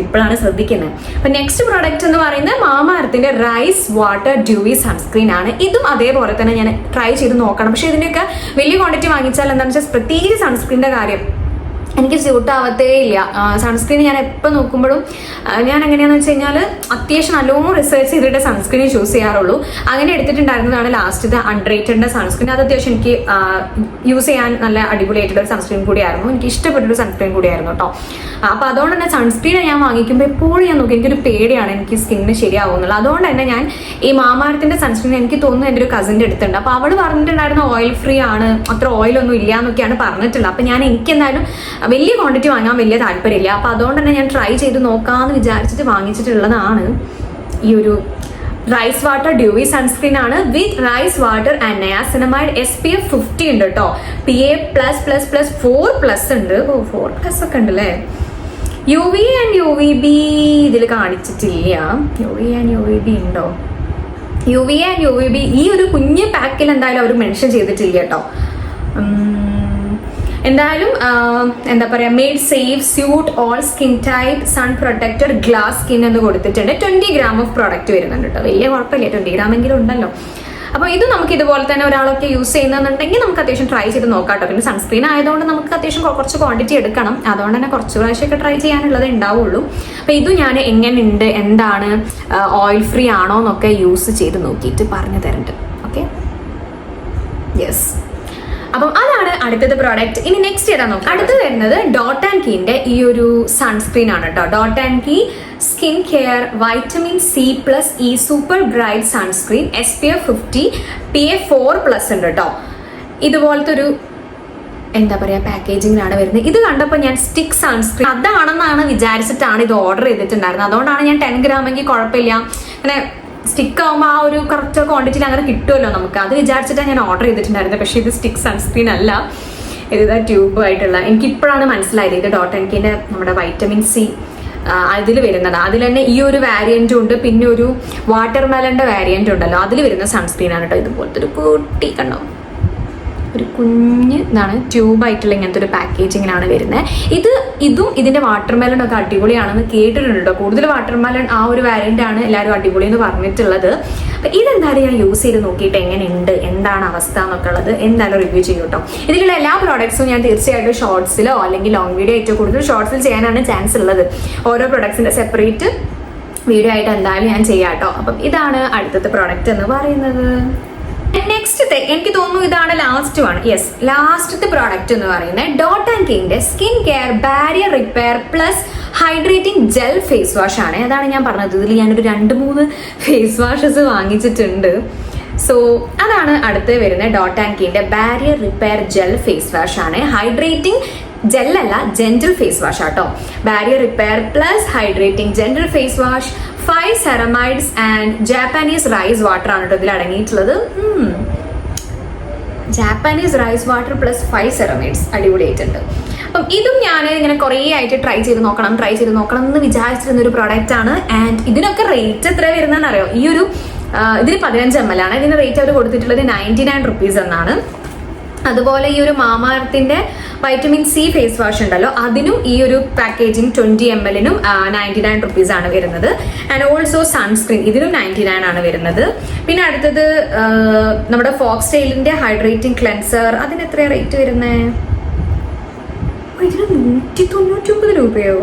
ഇപ്പോഴാണ് ശ്രദ്ധിക്കുന്നത്. അപ്പൊ നെക്സ്റ്റ് പ്രോഡക്റ്റ് എന്ന് പറയുന്നത് മാമാ എർത്തിന്റെ റൈസ് വാട്ടർ ഡ്യൂവി സൺസ്ക്രീൻ ആണ്. ഇതും അതേപോലെ തന്നെ ഞാൻ ട്രൈ ചെയ്ത് നോക്കണം. പക്ഷെ ഇതിന്റെയൊക്കെ വലിയ ക്വാണ്ടിറ്റി വാങ്ങിച്ചാൽ എന്താണെന്ന് വെച്ചാൽ പ്രത്യേകിച്ച് സൺസ്ക്രീനിന്റെ കാര്യം എനിക്ക് സ്യൂട്ട് ആവത്തേ ഇല്ല. സൺസ്ക്രീൻ ഞാൻ എപ്പോൾ നോക്കുമ്പോഴും ഞാൻ എങ്ങനെയാണെന്ന് വെച്ച് കഴിഞ്ഞാൽ അത്യാവശ്യം നല്ലോണം റിസർച്ച് ചെയ്തിട്ട് സൺസ്ക്രീൻ ചൂസ് ചെയ്യാറുള്ളൂ. അങ്ങനെ എടുത്തിട്ടുണ്ടായിരുന്നതാണ് ലാസ്റ്റ് അൺറേറ്റഡിന്റെ സൺസ്ക്രീൻ. അത് അത്യാവശ്യം എനിക്ക് യൂസ് ചെയ്യാൻ നല്ല അടിപൊളിയായിട്ടുള്ള ഒരു സൺസ്ക്രീൻ കൂടിയായിരുന്നു. എനിക്ക് ഇഷ്ടപ്പെട്ടൊരു സൺസ്ക്രീൻ കൂടിയായിരുന്നു കേട്ടോ. അപ്പോൾ അതുകൊണ്ട് തന്നെ സൺസ്ക്രീൻ ഞാൻ വാങ്ങിക്കുമ്പോൾ എപ്പോഴും ഞാൻ നോക്കി എനിക്കൊരു പേടിയാണ് എനിക്ക് സ്കിന്നിന് ശരിയാവുന്നുള്ളത്. അതുകൊണ്ട് തന്നെ ഞാൻ ഈ മാമാർത്തിന്റെ സൺസ്ക്രീൻ എനിക്ക് തോന്നുന്നു എൻ്റെ ഒരു കസിൻ്റെ അടുത്തുണ്ട്. അപ്പോൾ അവൾ പറഞ്ഞിട്ടുണ്ടായിരുന്നു ഓയിൽ ഫ്രീ ആണ്, അത്ര ഓയിലൊന്നും ഇല്ല എന്നൊക്കെയാണ് പറഞ്ഞിട്ടുള്ളത്. അപ്പോൾ ഞാൻ എനിക്ക് എന്തായാലും വലിയ ക്വാണ്ടിറ്റി വാങ്ങാൻ വലിയ താല്പര്യമില്ല. അപ്പോൾ അതുകൊണ്ട് തന്നെ ഞാൻ ട്രൈ ചെയ്ത് നോക്കാമെന്ന് വിചാരിച്ചിട്ട് വാങ്ങിച്ചിട്ടുള്ളതാണ് ഈ ഒരു റൈസ് വാട്ടർ ഡ്യൂവി സൺസ്ക്രീൻ ആണ്. With rice water and niacinamide SPF 50 ഉണ്ട് കേട്ടോ. PA+++4+ ഉണ്ട്. 4+ ഒക്കെ ഉണ്ടല്ലേ. UV and UVB ഇതിൽ കാണിച്ചിട്ടില്ല. UV and UVB ഉണ്ടോ? UV and UVB ഈ ഒരു കുഞ്ഞ് പാക്കിൽ എന്തായാലും അവർ മെൻഷൻ ചെയ്തിട്ടില്ല കേട്ടോ. എന്തായാലും എന്താ പറയുക, made safe suit all skin type sun protected glass skin എന്ന് കൊടുത്തിട്ടുണ്ട്. 20 gram ഓഫ് പ്രോഡക്റ്റ് വരുന്നുണ്ട് കേട്ടോ. വലിയ കുഴപ്പമില്ല, 20 gram എങ്കിലും ഉണ്ടല്ലോ. അപ്പോൾ ഇത് നമുക്ക് ഇതുപോലെ തന്നെ ഒരാളൊക്കെ യൂസ് ചെയ്യുന്നുണ്ടെങ്കിൽ നമുക്ക് അത്യാവശ്യം ട്രൈ ചെയ്ത് നോക്കാം കേട്ടോ. പിന്നെ സൺസ്ക്രീൻ ആയതുകൊണ്ട് നമുക്ക് അത്യാവശ്യം കുറച്ച് ക്വാണ്ടിറ്റി എടുക്കണം. അതുകൊണ്ട് തന്നെ കുറച്ച് പ്രാവശ്യമൊക്കെ ട്രൈ ചെയ്യാനുള്ളത് ഉണ്ടാവുള്ളൂ. അപ്പോൾ ഇത് ഞാൻ എങ്ങനെയുണ്ട്, എന്താണ്, ഓയിൽ ഫ്രീ ആണോ എന്നൊക്കെ യൂസ് ചെയ്ത് നോക്കിയിട്ട് പറഞ്ഞു തരുന്നുണ്ട്. Okay, yes. അപ്പം അതാണ് അടുത്തത് പ്രോഡക്റ്റ്. ഇനി നെക്സ്റ്റ് ഏതാ നോക്കാം. അടുത്ത് വരുന്നത് ഡോട്ട് ആൻഡ് കീന്റെ ഈ ഒരു സൺസ്ക്രീൻ ആണ് കേട്ടോ. Dot and Key skin care vitamin C+E super bright sunscreen SPF 50 PA4+ ഉണ്ട് കേട്ടോ. ഇതുപോലത്തെ ഒരു എന്താ പറയുക പാക്കേജിങ്ങിലാണ് വരുന്നത്. ഇത് കണ്ടപ്പോൾ ഞാൻ സ്റ്റിക്ക് സൺസ്ക്രീൻ അതാണെന്നാണ് വിചാരിച്ചിട്ടാണ് ഇത് ഓർഡർ ചെയ്തിട്ടുണ്ടായിരുന്നത്. അതുകൊണ്ടാണ് ഞാൻ 10 gram എങ്കിൽ കുഴപ്പമില്ല, അങ്ങനെ സ്റ്റിക്ക് ആകുമ്പോൾ ആ ഒരു കറക്റ്റ് ക്വാണ്ടിറ്റിയിൽ അങ്ങനെ കിട്ടുമല്ലോ നമുക്ക്, അത് വിചാരിച്ചിട്ടാണ് ഞാൻ ഓർഡർ ചെയ്തിട്ടുണ്ടായിരുന്നത്. പക്ഷേ ഇത് സ്റ്റിക്ക് സൺസ്ക്രീൻ അല്ല, ഇത് ട്യൂബ് ആയിട്ടുള്ള. എനിക്കിപ്പോഴാണ് മനസ്സിലായത് ഇത് ഡോട്ട് ആൻഡ് കീൻ്റെ നമ്മുടെ വൈറ്റമിൻ C അതിൽ വരുന്നത്. അതിൽ തന്നെ ഈ ഒരു വാരിയൻറ്റും ഉണ്ട്, പിന്നെ ഒരു വാട്ടർമെലൻ്റെ വാരിയൻറ്റും ഉണ്ടല്ലോ, അതിൽ വരുന്ന സൺസ്ക്രീൻ ആണ് കേട്ടോ. ഇതുപോലത്തെ ഒരു കുട്ടി കണ്ടോ, ഒരു കുഞ്ഞ് ഇതാണ് ട്യൂബായിട്ടുള്ള ഇങ്ങനത്തെ ഒരു പാക്കേജിങ്ങിലാണ് വരുന്നത്. ഇതും ഇതിന്റെ വാട്ടർമെലൺ ഒക്കെ അടിപൊളിയാണെന്ന് കേട്ടിട്ടുണ്ട് കേട്ടോ. കൂടുതൽ വാട്ടർമെലൺ ആ ഒരു വാരിയന്റ് ആണ് എല്ലാവരും അടിപൊളി എന്ന് പറഞ്ഞിട്ടുള്ളത്. അപ്പൊ ഇതെന്തായാലും ഞാൻ യൂസ് ചെയ്ത് നോക്കിയിട്ട് എങ്ങനെയുണ്ട്, എന്താണ് അവസ്ഥ എന്നൊക്കെ ഉള്ളത് എന്തായാലും റിവ്യൂ ചെയ്യും കേട്ടോ. ഇതിലുള്ള എല്ലാ പ്രോഡക്ട്സും ഞാൻ തീർച്ചയായിട്ടും ഷോർട്സിലോ അല്ലെങ്കിൽ ലോങ് വീഡിയോ ഏറ്റവും കൂടുതൽ ഷോർട്സിൽ ചെയ്യാനാണ് ചാൻസ് ഉള്ളത്. ഓരോ പ്രൊഡക്ട്സിന്റെ സെപ്പറേറ്റ് വീഡിയോ ആയിട്ട് എന്തായാലും ഞാൻ ചെയ്യാം കേട്ടോ. അപ്പം ഇതാണ് അടുത്തത്തെ പ്രോഡക്റ്റ് എന്ന് പറയുന്നത്. നെക്സ്റ്റ് എനിക്ക് തോന്നുന്നു ഇതാണ് ലാസ്റ്റ് വൺ. യെസ്, ലാസ്റ്റത്തെ പ്രോഡക്റ്റ് എന്ന് പറയുന്നത് ഡോട്ട് ആൻഡ് കീന്റെ skin care barrier repair plus hydrating gel face wash ആണ്. അതാണ് ഞാൻ പറഞ്ഞത്, ഇതിൽ ഞാനൊരു 2-3 ഫേസ് വാഷസ് വാങ്ങിച്ചിട്ടുണ്ട്. സോ അതാണ് അടുത്ത് വരുന്നത്. ഡോട്ട് ആൻഡ് കീന്റെ barrier repair gel face wash ആണ്. ഹൈഡ്രേറ്റിംഗ് ജെല്ലല്ല, ജെന്റിൽ ഫേസ് വാഷ് ആട്ടോ. Barrier repair plus hydrating gentle face wash, 5 ceramides and Japanese rice water ആണ് കേട്ടോ ഇതിൽ അടങ്ങിയിട്ടുള്ളത്. Japanese rice water plus 5 ceramides അടിപൊളിയായിട്ടുണ്ട്. അപ്പം ഇതും ഞാൻ ഇങ്ങനെ കുറേ ആയിട്ട് ട്രൈ ചെയ്ത് നോക്കണം എന്ന് വിചാരിച്ചിരുന്ന ഒരു പ്രോഡക്റ്റ് ആണ്. ആൻഡ് ഇതിനൊക്കെ റേറ്റ് എത്ര വരുന്നതെന്ന് അറിയോ? ഈ ഒരു ഇതിന് 15 ml ആണ്. ഇതിന് റേറ്റ് അവർ കൊടുത്തിട്ടുള്ളത് 99 rupees എന്നാണ്. അതുപോലെ ഈ ഒരു മാമാ എർത്തിന്റെ വൈറ്റമിൻ C ഫേസ് വാഷ് ഉണ്ടല്ലോ, അതിനും ഈ ഒരു പാക്കേജിങ് 20 ml-നും 99 rupees ആണ് വരുന്നത്. ആൻഡ് ഓൾസോ സൺസ്ക്രീൻ ഇതിനും 99 ആണ് വരുന്നത്. പിന്നെ അടുത്തത് നമ്മുടെ ഫോക്സ് ടെയിലിന്റെ ഹൈഡ്രേറ്റിംഗ് ക്ലെൻസർ, അതിന് എത്രയാണ് റേറ്റ് വരുന്നത്? ഇതിന് 199 രൂപയോ?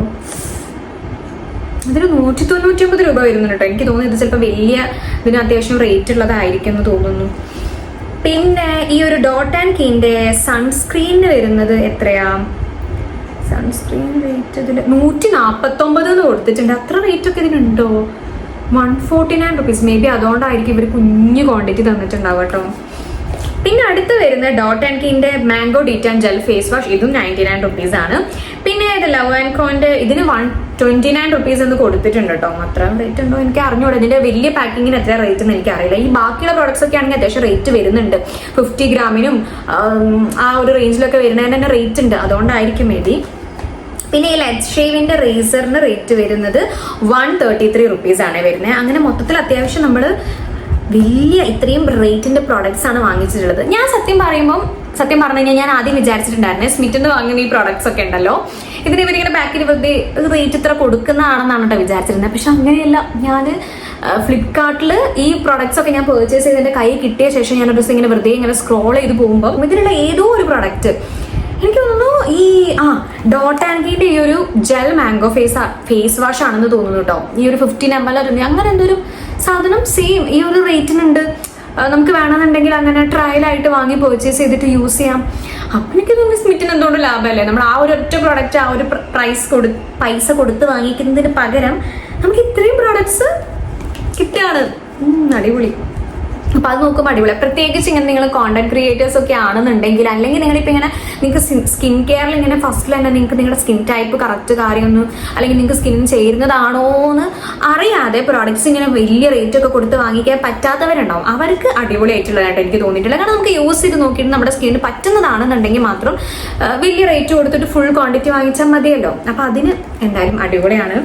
അതിന് 199 രൂപ വരുന്നുണ്ട് കേട്ടോ. എനിക്ക് തോന്നുന്നു ഇത് ചിലപ്പോൾ വലിയ ഇതിന് അത്യാവശ്യം റേറ്റ് ഉള്ളതായിരിക്കും എന്ന് തോന്നുന്നു. പിന്നെ ഈ ഒരു ഡോട്ട് ആൻഡ് കീന്റെ സൺസ്ക്രീന് വരുന്നത് എത്രയാ? സൺസ്ക്രീൻ റേറ്റ് ഇതിൽ 149 എന്ന് കൊടുത്തിട്ടുണ്ട്. അത്ര റേറ്റ് ഒക്കെ ഇതിനുണ്ടോ? 149 rupees. മേ ബി അതുകൊണ്ടായിരിക്കും ഇവർ കുഞ്ഞു ക്വാണ്ടിറ്റി തന്നിട്ടുണ്ടാവും കേട്ടോ. പിന്നെ അടുത്ത് വരുന്ന ഡോട്ട് ആൻഡ് കീന്റെ mango detan gel face wash, ഇതും 99 rupees ആണ്. പിന്നെ ഇത് ലവ് ആൻഡ് കോന്റെ ഇതിന് 29 rupees എന്ന് കൊടുത്തിട്ടുണ്ട് കേട്ടോ. അത്ര റേറ്റ് ഉണ്ടോ എനിക്ക് അറിഞ്ഞൂടെ. ഇതിന്റെ വലിയ പാക്കിങ്ങിന് എത്ര റേറ്റ് എന്ന് എനിക്ക് അറിയില്ല. ഈ ബാക്കിയുള്ള പ്രോഡക്ട്സ് ഒക്കെ ആണെങ്കിൽ അത്യാവശ്യം റേറ്റ് വരുന്നുണ്ട്. 50 ഗ്രാമിനും ആ ഒരു റേഞ്ചിലൊക്കെ വരുന്നതിന് തന്നെ റേറ്റ് ഉണ്ട്. അതുകൊണ്ടായിരിക്കും മേ ബി. പിന്നെ ഈ ലെഡ് ഷേവിന്റെ റേസറിന് റേറ്റ് വരുന്നത് 133 rupees ആണ് വരുന്നത്. അങ്ങനെ മൊത്തത്തിൽ അത്യാവശ്യം നമ്മൾ വലിയ ഇത്രയും റേറ്റിന്റെ പ്രോഡക്ട്സ് ആണ് വാങ്ങിച്ചിട്ടുള്ളത്. ഞാൻ സത്യം പറഞ്ഞു കഴിഞ്ഞാൽ ഞാൻ ആദ്യം വിചാരിച്ചിട്ടുണ്ടായിരുന്നേ സ്മിറ്റിന്ന് വാങ്ങുന്ന ഈ പ്രോഡക്ട്സ് ഒക്കെ ഉണ്ടല്ലോ, ഇതിന് ഇവരിങ്ങനെ ബാക്കിൽ വെറുതെ റേറ്റ് ഇത്ര കൊടുക്കുന്നതാണെന്നാണ് കേട്ടോ വിചാരിച്ചിരുന്നത്. പക്ഷെ അങ്ങനെയല്ല. ഞാൻ ഫ്ലിപ്കാർട്ടിൽ ഈ പ്രോഡക്ട്സ് ഒക്കെ ഞാൻ പർച്ചേസ് ചെയ്തതിന്റെ കൈ കിട്ടിയ ശേഷം ഞാൻ ഒരു ദിവസം ഇങ്ങനെ വെറുതെ ഇങ്ങനെ സ്ക്രോൾ ചെയ്ത് പോകുമ്പോൾ ഇതിലുള്ള ഏതോ ഒരു പ്രോഡക്റ്റ് എനിക്ക് തോന്നുന്നു ഈ ഡോട്ട് ആൻഡ് കീന്റെ ഈ ഒരു ജെൽ മാംഗോ ഫേസ് വാഷ് ആണെന്ന് തോന്നുന്നു കേട്ടോ. ഈ ഒരു 15 ml അങ്ങനെ എന്തൊരു സാധനം സെയിം ഈ ഒരു റേറ്റിനുണ്ട്. നമുക്ക് വേണമെന്നുണ്ടെങ്കിൽ അങ്ങനെ ട്രയലായിട്ട് വാങ്ങി പർച്ചേസ് ചെയ്തിട്ട് യൂസ് ചെയ്യാം. അപ്പം എനിക്ക് തോന്നുന്നു സ്മിറ്റിന് എന്തുകൊണ്ട് ലാഭമല്ലേ? നമ്മൾ ആ ഒരു ഒറ്റ പ്രോഡക്റ്റ് ആ ഒരു പൈസ കൊടുത്ത് വാങ്ങിക്കുന്നതിന് പകരം നമുക്ക് ഇത്രയും പ്രോഡക്ട്സ് കിട്ടുകയാണ്. അടിപൊളി. അപ്പൊ അത് നോക്കുമ്പോൾ അടിപൊളി. പ്രത്യേകിച്ച് ഇങ്ങനെ നിങ്ങൾ കോണ്ടന്റ് ക്രിയേറ്റേഴ്സ് ഒക്കെ ആണെന്നുണ്ടെങ്കിൽ, അല്ലെങ്കിൽ നിങ്ങളിപ്പോൾ ഇങ്ങനെ നിങ്ങൾക്ക് സ്കിൻ കെയറിൽ ഇങ്ങനെ ഫസ്റ്റിൽ തന്നെ നിങ്ങൾക്ക് നിങ്ങളുടെ സ്കിൻ ടൈപ്പ് കറക്റ്റ് കാര്യമൊന്നും, അല്ലെങ്കിൽ നിങ്ങൾക്ക് സ്കിന്നിന് ചേരുന്നതാണോ എന്ന് അറിയാതെ പ്രോഡക്ട്സ് ഇങ്ങനെ വലിയ റേറ്റ് ഒക്കെ കൊടുത്ത് വാങ്ങിക്കാൻ പറ്റാത്തവരുണ്ടാവും. അവർക്ക് അടിപൊളിയായിട്ടുള്ളതായിട്ട് എനിക്ക് തോന്നിയിട്ടില്ല. കാരണം നമുക്ക് യൂസ് ചെയ്ത് നോക്കിയിട്ട് നമ്മുടെ സ്കിന്നിന് പറ്റുന്നതാണെന്നുണ്ടെങ്കിൽ മാത്രം വലിയ റേറ്റ് കൊടുത്തിട്ട് ഫുൾ ക്വാണ്ടിറ്റി വാങ്ങിച്ചാൽ മതിയല്ലോ. അപ്പൊ അതിന് എന്തായാലും അടിപൊളിയാണ്.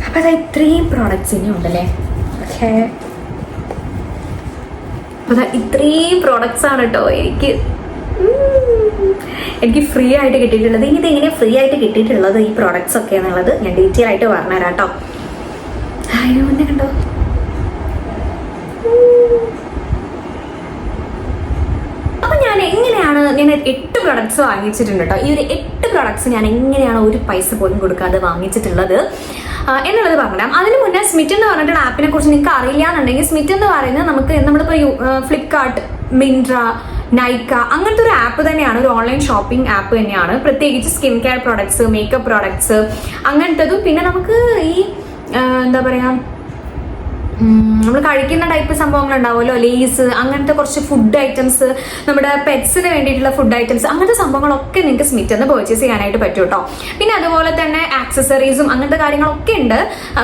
അപ്പൊ അത് ഇത്രയും പ്രോഡക്ട്സ് ഇനി ഉണ്ടല്ലേ. ഓക്കെ, ഇത്രയും പ്രോഡക്ട്സ് ആണ് കേട്ടോ എനിക്ക് ഫ്രീ ആയിട്ട് കിട്ടിയിട്ടുള്ളത്. ഇനി ഇതെങ്ങനെയാണ് ഫ്രീ ആയിട്ട് കിട്ടിയിട്ടുള്ളത് ഈ പ്രോഡക്ട്സ് ഒക്കെ എന്നുള്ളത് ഞാൻ ഡീറ്റെയിൽ ആയിട്ട് പറഞ്ഞുതരാം കേട്ടോ. അതിന് മുന്നേ കണ്ടോ അപ്പൊ ഞാൻ 8 പ്രോഡക്ട്സ് വാങ്ങിച്ചിട്ടുണ്ട് കേട്ടോ. ഈ ഒരു 8 പ്രോഡക്ട്സ് ഞാൻ എങ്ങനെയാണ് ഒരു പൈസ പോലും കൊടുക്കാതെ വാങ്ങിച്ചിട്ടുള്ളത് എന്നുള്ളത് പറഞ്ഞുതരാം. അതിന് മുന്നേ സ്മിറ്റ് എന്ന് പറഞ്ഞിട്ടുള്ള ആപ്പിനെ കുറിച്ച് നിങ്ങൾക്ക് അറിയില്ല എന്നുണ്ടെങ്കിൽ, സ്മിറ്റ് എന്ന് പറയുന്നത് നമ്മളിപ്പോൾ ഫ്ലിപ്കാർട്ട്, മിൻട്ര, നൈക്ക അങ്ങനത്തെ ഒരു ആപ്പ് തന്നെയാണ്. ഒരു ഓൺലൈൻ ഷോപ്പിംഗ് ആപ്പ് തന്നെയാണ്. പ്രത്യേകിച്ച് skin care products, makeup products അങ്ങനത്തതും, പിന്നെ നമുക്ക് ഈ എന്താ പറയാ നമ്മൾ കഴിക്കുന്ന ടൈപ്പ് സംഭവങ്ങൾ ഉണ്ടാവുമല്ലോ, ലേസ് അങ്ങനത്തെ കുറച്ച് ഫുഡ് ഐറ്റംസ്, നമ്മുടെ പെറ്റ്സിന് വേണ്ടിയിട്ടുള്ള ഫുഡ് ഐറ്റംസ്, അങ്ങനത്തെ സംഭവങ്ങളൊക്കെ നിങ്ങൾക്ക് സ്മിറ്റ് എന്ന് പർച്ചേസ് ചെയ്യാനായിട്ട് പറ്റും കേട്ടോ. പിന്നെ അതുപോലെ തന്നെ ആക്സസറീസും അങ്ങനത്തെ കാര്യങ്ങളൊക്കെ ഉണ്ട്.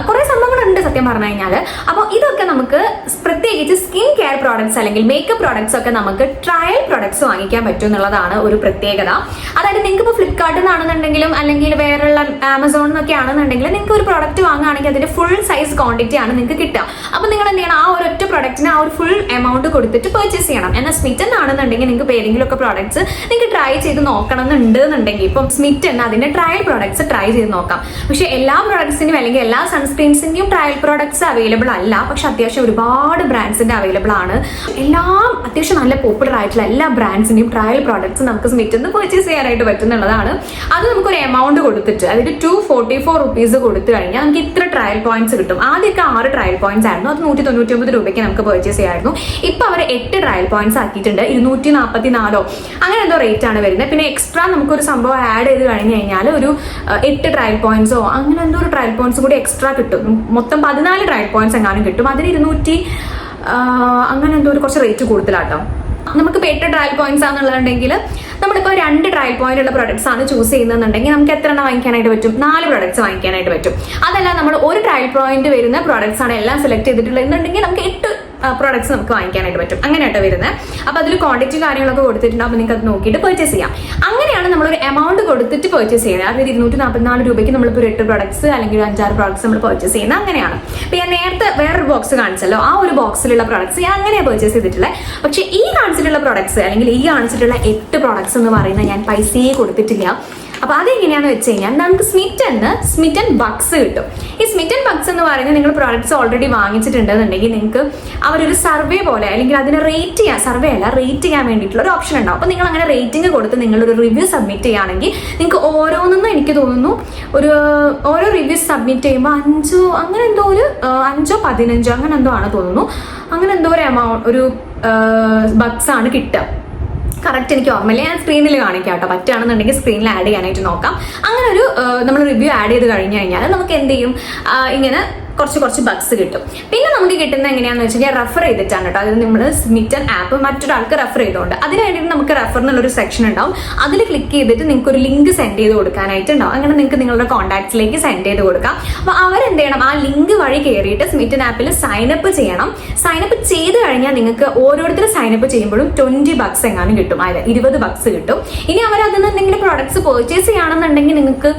കുറെ സംഭവങ്ങളുണ്ട് സത്യം പറഞ്ഞു കഴിഞ്ഞാൽ. അപ്പോൾ ഇതൊക്കെ നമുക്ക് പ്രത്യേകിച്ച് സ്കിൻ കെയർ പ്രോഡക്ട്സ് അല്ലെങ്കിൽ മേക്കപ്പ് പ്രോഡക്ട്സ് ഒക്കെ നമുക്ക് ട്രയൽ പ്രോഡക്ട്സ് വാങ്ങിക്കാൻ പറ്റും എന്നുള്ളതാണ് ഒരു പ്രത്യേകത. അതായത് നിങ്ങൾക്ക് ഇപ്പോൾ ഫ്ലിപ്കാർട്ടിൽ നിന്നാണെന്നുണ്ടെങ്കിലും അല്ലെങ്കിൽ വേറെയുള്ള ആമസോണിൽ നിന്നൊക്കെ ആണെന്നുണ്ടെങ്കിൽ നിങ്ങൾക്ക് ഒരു പ്രോഡക്റ്റ് വാങ്ങുകയാണെങ്കിൽ അതിന്റെ ഫുൾ സൈസ് ക്വാണ്ടിറ്റി ആണ് നിങ്ങൾക്ക് കിട്ടുക. അപ്പൊ നിങ്ങൾ എന്ത് ചെയ്യണം, ആ ഒരു ഒറ്റ പ്രൊഡക്റ്റിന് ആ ഒരു ഫുൾ എമൗണ്ട് കൊടുത്തിട്ട് പർച്ചേസ് ചെയ്യണം. എന്നാൽ സ്മിറ്റ് എന്നാണെന്നുണ്ടെങ്കിൽ നിങ്ങൾക്ക് ഏതെങ്കിലും ഒക്കെ പ്രോഡക്ട്സ് നിങ്ങൾക്ക് ട്രൈ ചെയ്ത് നോക്കണം എന്നുണ്ടെന്നുണ്ടെങ്കിൽ, ഇപ്പം സ്മിറ്റ് തന്നെ അതിന്റെ ട്രയൽ പ്രോഡക്ട്സ് ട്രൈ ചെയ്ത് നോക്കാം. പക്ഷെ എല്ലാ പ്രോഡക്ട്സിനും അല്ലെങ്കിൽ എല്ലാ സൺസ്ക്രീൻസിന്റെയും ട്രയൽ പ്രോഡക്ട്സ് അവൈലബിൾ അല്ല. പക്ഷെ അത്യാവശ്യം ഒരുപാട് ബ്രാൻഡ്സിന്റെ അവൈലബിൾ ആണ്. എല്ലാം അത്യാവശ്യം നല്ല പോപ്പുലർ ആയിട്ടുള്ള എല്ലാ ബ്രാൻഡ്സിന്റെയും ട്രയൽ പ്രോഡക്ട്സ് നമുക്ക് സ്മിറ്റ് നിന്ന് പർച്ചേസ് ചെയ്യാനായിട്ട് പറ്റുന്നുള്ളതാണ്. അത് നമുക്കൊരു എമൗണ്ട് കൊടുത്തിട്ട്, അതായത് 244 rupees കൊടുത്തു കഴിഞ്ഞാൽ നമുക്ക് ഇത്ര ട്രയൽ പോയിന്റ്സ് കിട്ടും. ആദ്യമൊക്കെ 6 ട്രയൽ പോയിന്റ്സ് ആയിരുന്നു. അത് 199 രൂപയ്ക്ക് നമുക്ക് പർച്ചേസ് ചെയ്യായിരുന്നു. ഇപ്പൊ അവർ 8 ട്രയൽ പോയിന്റ്സ് ആക്കിയിട്ടുണ്ട്. 244 അങ്ങനെ എന്തോ റേറ്റ് ആണ് വരുന്നത്. പിന്നെ എക്സ്ട്രാ നമുക്കൊരു സംഭവം ആഡ് ചെയ്ത് കഴിഞ്ഞ് കഴിഞ്ഞാൽ ഒരു 8 ട്രയൽ പോയിന്റ്സോ അങ്ങനെ എന്തോ ഒരു ട്രയൽ പോയിന്റ്സ് കൂടി എക്സ്ട്രാ കിട്ടും. മൊത്തം 14 ട്രയൽ പോയിന്റ്സ് എങ്ങാനും കിട്ടും. അതിന് 200 അങ്ങനെ എന്തോ ഒരു കുറച്ച് റേറ്റ് കൂടുതലാട്ടോ. നമുക്കിപ്പോൾ 8 ട്രയൽ പോയിന്റ്സ് ആണെന്നുണ്ടെങ്കിൽ നമ്മളിപ്പോൾ 2 ട്രയൽ പോയിന്റ് ഉള്ള പ്രൊഡക്ട്സ് ആണ് ചൂസ് ചെയ്യുന്നതെന്നുണ്ടെങ്കിൽ നമുക്ക് എത്ര എണ്ണം വാങ്ങിക്കാനായിട്ട് പറ്റും? 4 പ്രൊഡക്ട്സ് വാങ്ങിക്കാനായിട്ട് പറ്റും. അതല്ല നമ്മൾ ഒരു ട്രയൽ പോയിന്റ് വരുന്ന പ്രൊഡക്ട്സ് ആണ് എല്ലാം സെലക്ട് ചെയ്തിട്ടുള്ളത് എന്നുണ്ടെങ്കിൽ നമുക്ക് 8 പ്രോഡക്ട്സ് നമുക്ക് വാങ്ങിക്കാനായിട്ട് പറ്റും. അങ്ങനെയായിട്ട് വരുന്നത്. അപ്പോൾ അതിൽ ക്വാണ്ടിറ്റി കാര്യങ്ങളൊക്കെ കൊടുത്തിട്ടുണ്ട്. അപ്പോൾ നിങ്ങൾക്ക് അത് നോക്കിയിട്ട് പർച്ചേസ് ചെയ്യാം. അങ്ങനെയാണ് നമ്മളൊരു എമൗണ്ട് കൊടുത്തിട്ട് പർച്ചേസ് ചെയ്യുന്നത്. അതായത് 244 രൂപയ്ക്ക് നമ്മളിപ്പോൾ 8 പ്രോഡക്ട്സ് അല്ലെങ്കിൽ 5-6 പ്രോഡക്ട്സ് നമ്മൾ പർച്ചേസ് ചെയ്യുന്നത് അങ്ങനെയാണ്. അപ്പോൾ ഞാൻ നേരത്തെ വേറൊരു ബോക്സ് കാണിച്ചല്ലോ, ആ ഒരു ബോക്സിലുള്ള പ്രോഡക്ട്സ് ഞാൻ അങ്ങനെയാണ് പർച്ചേസ് ചെയ്തിട്ടുള്ളത്. പക്ഷേ ഈ കാണിച്ചിട്ടുള്ള പ്രോഡക്ട്സ് അല്ലെങ്കിൽ ഈ കാണിച്ചിട്ടുള്ള 8 പ്രോഡക്ട്സ് എന്ന് പറയുന്നത് ഞാൻ പൈസയെ കൊടുത്തിട്ടില്ല. അപ്പൊ അതെങ്ങനെയാണെന്ന് വെച്ച് കഴിഞ്ഞാൽ നമുക്ക് സ്മിറ്റ് ആൻഡ് ബക്സ് കിട്ടും. ഈ സ്മിറ്റ് ആൻഡ് ബക്സ് എന്ന് പറയുന്നത് നിങ്ങൾ പ്രോഡക്ട്സ് ഓൾറെഡി വാങ്ങിച്ചിട്ടുണ്ടെന്നുണ്ടെങ്കിൽ നിങ്ങൾക്ക് അവരൊരു സർവേ പോലെ അല്ലെങ്കിൽ അതിനെ റേറ്റ് ചെയ്യാൻ വേണ്ടിയിട്ടുള്ള ഒരു ഓപ്ഷൻ ഉണ്ടാവും. അപ്പൊ നിങ്ങൾ അങ്ങനെ റേറ്റിംഗ് കൊടുത്ത് നിങ്ങളൊരു റിവ്യൂ സബ്മിറ്റ് ചെയ്യുകയാണെങ്കിൽ നിങ്ങൾക്ക് ഓരോന്നും എനിക്ക് തോന്നുന്നു ഓരോ റിവ്യൂസ് സബ്മിറ്റ് ചെയ്യുമ്പോൾ 5 അങ്ങനെ എന്തോ ഒരു 5 15 അങ്ങനെ എന്തോ ആണ് തോന്നുന്നു. അങ്ങനെ എന്തോ ഒരു എമൗണ്ട് ഒരു ബക്സ് ആണ് കിട്ടുക. കറക്റ്റ് എനിക്ക് ഓർമ്മയില്ല. ഞാൻ സ്ക്രീനിൽ കാണിക്കാം കേട്ടോ. പറ്റുകയാണെന്നുണ്ടെങ്കിൽ സ്ക്രീനിൽ ആഡ് ചെയ്യാനായിട്ട് നോക്കാം. അങ്ങനെ ഒരു നമ്മൾ റിവ്യൂ ആഡ് ചെയ്ത് കഴിഞ്ഞ് കഴിഞ്ഞാൽ നമുക്ക് എന്ത് ചെയ്യും, ഇങ്ങനെ കുറച്ച് ബഗ്സ് കിട്ടും. പിന്നെ നമുക്ക് കിട്ടുന്ന എങ്ങനെയാണെന്ന് വെച്ച് കഴിഞ്ഞാൽ റെഫർ ചെയ്തിട്ടാണ് കേട്ടോ. അതായത് നമ്മൾ സ്മിറ്റൻ ആപ്പ് മറ്റൊരാൾക്ക് റെഫർ ചെയ്തുകൊണ്ട് അതിന് വേണ്ടിയിട്ട് നമുക്ക് റെഫർ എന്നുള്ളൊരു സെക്ഷൻ ഉണ്ടാവും. അതിൽ ക്ലിക്ക് ചെയ്തിട്ട് നിങ്ങൾക്ക് ഒരു ലിങ്ക് സെൻഡ് ചെയ്ത് കൊടുക്കാനായിട്ടുണ്ടാവും. അങ്ങനെ നിങ്ങൾക്ക് നിങ്ങളുടെ കോൺടാക്ട്സിലേക്ക് സെൻഡ് ചെയ്ത് കൊടുക്കാം. അപ്പോൾ അവരെന്ത് ചെയ്യണം, ആ ലിങ്ക് വഴി കയറിയിട്ട് സ്മിറ്റൻ ആപ്പിൽ സൈനപ്പ് ചെയ്യണം. സൈനപ്പ് ചെയ്ത് കഴിഞ്ഞാൽ നിങ്ങൾക്ക് ഓരോരുത്തർ സൈനപ്പ് ചെയ്യുമ്പോഴും 20 ബഗ്സ് എങ്ങാനും കിട്ടും, അതായത് 20 ബഗ്സ് കിട്ടും. ഇനി അവർ അതിൽ നിന്ന് എന്തെങ്കിലും പ്രോഡക്ട്സ് പർച്ചേസ് ചെയ്യുകയാണെന്നുണ്ടെങ്കിൽ നിങ്ങൾക്ക്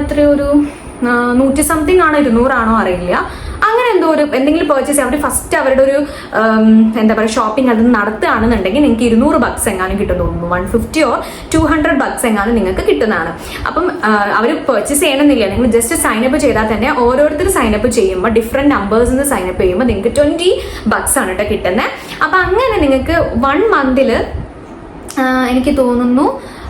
എത്രയൊരു 100 സംതിങ് ആണോ 200 ആണോ അറിയില്ല, അങ്ങനെ എന്തോ ഒരു എന്തെങ്കിലും പർച്ചേസ് അവർ ഫസ്റ്റ് അവരുടെ ഒരു എന്താ പറയുക ഷോപ്പിംഗ് അത് നടത്തുകയാണെന്നുണ്ടെങ്കിൽ നിങ്ങൾക്ക് 200 ബഗ്സ് എങ്ങാനും കിട്ടും തോന്നുന്നു. 150 or 200 ബഗ്സ് എങ്ങാനും നിങ്ങൾക്ക് കിട്ടുന്നതാണ്. അപ്പം അവർ പർച്ചേസ് ചെയ്യണമെന്നില്ല, നിങ്ങൾ ജസ്റ്റ് സൈനപ്പ് ചെയ്താൽ തന്നെ ഓരോരുത്തർ സൈനപ്പ് ചെയ്യുമ്പോൾ ഡിഫറെന്റ് നമ്പേഴ്സിന് സൈനപ്പ് ചെയ്യുമ്പോൾ നിങ്ങൾക്ക് 20 ബഗ്സ് ആണ് കേട്ടോ കിട്ടുന്നത്. അപ്പം അങ്ങനെ നിങ്ങൾക്ക് 1 മന്തിൽ എനിക്ക് തോന്നുന്നു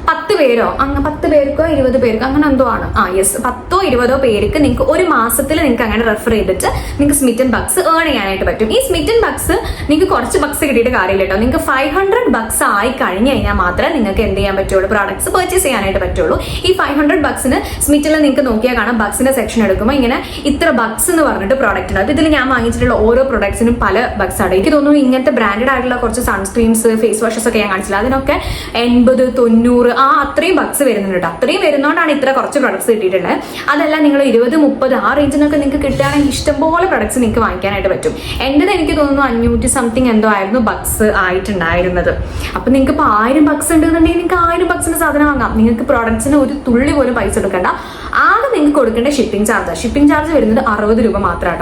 10 പേരോ 10 പേർക്കോ 20 പേർക്കോ അങ്ങനെ എന്തോ ആണ്. യെസ്, 10ഓ 20ഓ പേർക്ക് നിങ്ങൾക്ക് ഒരു മാസത്തിൽ നിങ്ങൾക്ക് അങ്ങനെ റെഫർ ചെയ്തിട്ട് നിങ്ങൾക്ക് സ്മിറ്റൻ ബഗ്സ് ഏൺ ചെയ്യാനായിട്ട് പറ്റും. ഈ സ്മിറ്റൻ ബഗ്സ് നിങ്ങൾക്ക് കുറച്ച് ബഗ്സ് കിട്ടിയിട്ട് കാര്യമില്ല കേട്ടോ. നിങ്ങൾക്ക് 500 ബഗ്സ് ആയി കഴിഞ്ഞ് കഴിഞ്ഞാൽ മാത്രമേ നിങ്ങൾക്ക് എന്ത് ചെയ്യാൻ പറ്റുള്ളൂ, പ്രോഡക്ട്സ് പർച്ചേസ് ചെയ്യാനായിട്ട് പറ്റുള്ളൂ. ഈ 500 ബഗ്സിന് സ്മിറ്റിൽ നിങ്ങൾക്ക് നോക്കിയാൽ കാണാം, ബഗ്സിന്റെ സെക്ഷൻ എടുക്കുമ്പോൾ ഇങ്ങനെ ഇത്ര ബഗ്സ് എന്ന് പറഞ്ഞിട്ട് പ്രോഡക്റ്റ് ഉണ്ട്. ഇതിൽ ഞാൻ വാങ്ങിച്ചിട്ടുള്ള ഓരോ പ്രോഡക്ട്സിനും പല ബഗ്സ് ആണ്. എനിക്ക് തോന്നുന്നു ഇങ്ങനത്തെ ബ്രാൻഡഡ് ആയിട്ടുള്ള കുറച്ച് സൺസ്ക്രീൻസ്, ഫേസ് വാഷസ് ഒക്കെ ഞാൻ കാണിച്ചില്ല, അതിനൊക്കെ 80, 90 അത്രയും ബഗ്സ് വരുന്നുണ്ട് കേട്ടോ. അത്രയും വരുന്നതുകൊണ്ടാണ് ഇത്ര കുറച്ച് പ്രൊഡക്ട്സ് കിട്ടിയിട്ടുള്ളത്. അതല്ല നിങ്ങൾ 20, 30 ആ റേഞ്ചിനൊക്കെ നിങ്ങൾക്ക് കിട്ടുകയാണെങ്കിൽ ഇഷ്ടംപോലെ പ്രൊഡക്ട്സ് നിങ്ങൾക്ക് വാങ്ങിക്കാനായിട്ട് പറ്റും. എൻ്റെത് എനിക്ക് തോന്നുന്നു 500 സംതിങ് എന്തോ ആയിരുന്നു ബഗ്സ് ആയിട്ടുണ്ടായിരുന്നത്. അപ്പൊ നിങ്ങൾക്ക് ഇപ്പോൾ 1000 ബഗ്സ് ഉണ്ടെന്നുണ്ടെങ്കിൽ നിങ്ങൾക്ക് 1000 ബഗ്സിന്റെ സാധനം വാങ്ങാം. നിങ്ങൾക്ക് പ്രോഡക്ട്സിന് ഒരു തുള്ളി പോലും പൈസ എടുക്കണ്ട. ആകെ നിങ്ങൾക്ക് കൊടുക്കേണ്ട ഷിപ്പിംഗ് ചാർജ് വരുന്നത് 60 രൂപ മാത്രമാണ്.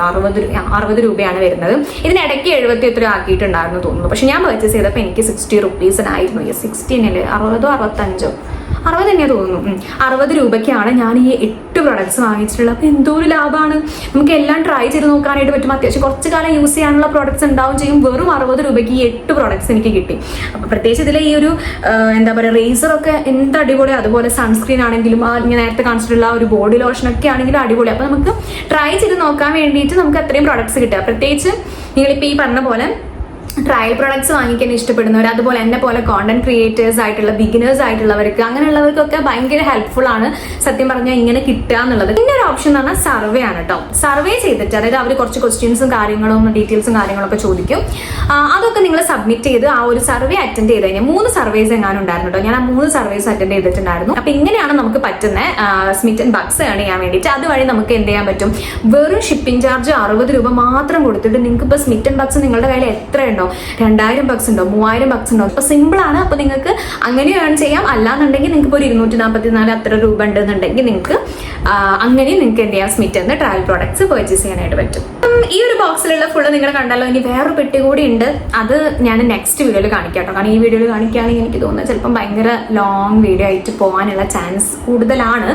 60 രൂപയാണ് വരുന്നത്. ഇതിനിടയ്ക്ക് 70 എത്ര ആക്കിയിട്ടുണ്ടായിരുന്നു തോന്നുന്നു. പക്ഷെ ഞാൻ പർച്ചേസ് ചെയ്തപ്പോൾ എനിക്ക് 60 റുപ്പീസിനായിരുന്നു. 60 അല്ലേ, 60ഓ 65ഓ 60 തന്നെയാണ് തോന്നുന്നു. 60 രൂപയ്ക്കാണ് ഞാൻ ഈ 8 പ്രൊഡക്ട്സ് വാങ്ങിച്ചിട്ടുള്ളത്. അപ്പോൾ എന്തോ ഒരു ലാഭമാണ്. നമുക്ക് എല്ലാം ട്രൈ ചെയ്ത് നോക്കാനായിട്ട് പറ്റും. അത്യാവശ്യം കുറച്ച് കാലം യൂസ് ചെയ്യാനുള്ള പ്രോഡക്ട്സ് ഉണ്ടാവും ചെയ്യും. വെറും 60 രൂപയ്ക്ക് ഈ 8 പ്രോഡക്ട്സ് എനിക്ക് കിട്ടി. അപ്പോൾ പ്രത്യേകിച്ച് ഇതിൽ ഈ ഒരു എന്താ പറയുക, റേസറൊക്കെ എന്ത് അടിപൊളി. അതുപോലെ സൺസ്ക്രീൻ ആണെങ്കിലും ഞാൻ നേരത്തെ കാണിച്ചിട്ടുള്ള ഒരു ബോഡി ലോഷനൊക്കെ ആണെങ്കിലും അടിപൊളി. അപ്പോൾ നമുക്ക് ട്രൈ ചെയ്ത് നോക്കാൻ വേണ്ടിയിട്ട് നമുക്ക് അത്രയും പ്രോഡക്ട്സ് കിട്ടുക. പ്രത്യേകിച്ച് നിങ്ങളിപ്പോൾ ഈ പറഞ്ഞ പോലെ ട്രയൽ പ്രോഡക്ട്സ് വാങ്ങിക്കാൻ ഇഷ്ടപ്പെടുന്നവർ, അതുപോലെ എന്നെ പോലെ കോണ്ടന്റ് ക്രിയേറ്റേഴ്സ് ആയിട്ടുള്ള ബിഗിനേഴ്സ് ആയിട്ടുള്ളവർക്ക്, അങ്ങനെയുള്ളവർക്കൊക്കെ ഭയങ്കര ഹെൽപ്ഫുൾ ആണ് സത്യം പറഞ്ഞാൽ ഇങ്ങനെ കിട്ടുക എന്നുള്ളത്. പിന്നെ ഒരു ഓപ്ഷൻ എന്ന് പറഞ്ഞാൽ സർവേ ആണ് കേട്ടോ. സർവേ ചെയ്തിട്ട്, അതായത് അവർ കുറച്ച് ക്വസ്റ്റ്യൻസും കാര്യങ്ങളും ഡീറ്റെയിൽസും കാര്യങ്ങളൊക്കെ ചോദിക്കും. അതൊക്കെ നിങ്ങൾ സബ്മിറ്റ് ചെയ്ത് ആ ഒരു സർവേ അറ്റൻഡ് ചെയ്ത് കഴിഞ്ഞാൽ 3 സർവേസ് എങ്ങാനും ഉണ്ടായിരുന്നു കേട്ടോ. ഞാൻ ആ 3 സർവേസ് അറ്റൻഡ് ചെയ്തിട്ടുണ്ടായിരുന്നു. അപ്പൊ ഇങ്ങനെയാണ് നമുക്ക് പറ്റുന്നത് സ്മിറ്റൻ ബഗ്സ് ഏൺ ചെയ്യാൻ വേണ്ടിയിട്ട്. അതുവഴി നമുക്ക് എന്ത് ചെയ്യാൻ പറ്റും, വെറും ഷിപ്പിംഗ് ചാർജ് 60 രൂപ മാത്രം കൊടുത്തിട്ട് നിങ്ങൾക്ക് ഇപ്പോൾ സ്മിറ്റൻ ബഗ്സ് നിങ്ങളുടെ കയ്യിൽ എത്ര ഉണ്ടോ, 2000 ബഗ്സ് ഉണ്ടോ, 3000 ബഗ്സ് ഉണ്ടോ, ഇപ്പൊ സിമ്പിൾ ആണ്. അപ്പൊ നിങ്ങൾക്ക് അങ്ങനെ ഏൺ ചെയ്യാം. അല്ലാന്നുണ്ടെങ്കിൽ നിങ്ങൾക്ക് ഒരു 244 അത്ര രൂപ ഉണ്ടെന്നുണ്ടെങ്കിൽ നിങ്ങൾക്ക് അങ്ങനെ നിങ്ങൾക്ക് എന്ത് ചെയ്യാം, സ്മിറ്റന്ന് ട്രയൽ പ്രോഡക്ട്സ് പർച്ചേസ് ചെയ്യാനായിട്ട് പറ്റും. ഈ ഒരു ബോക്സിലുള്ള ഫുള്ള് നിങ്ങൾ കണ്ടല്ലോ. ഇനി വേറൊരു പെട്ടി കൂടി ഉണ്ട്, അത് ഞാൻ നെക്സ്റ്റ് വീഡിയോയിൽ കാണിക്കാം കേട്ടോ. കാരണം ഈ വീഡിയോയിൽ കാണിക്കുകയാണെങ്കിൽ എനിക്ക് തോന്നുന്നത് ചിലപ്പം ഭയങ്കര ലോങ് വീഡിയോ ആയിട്ട് പോകാനുള്ള ചാൻസ് കൂടുതലാണ്.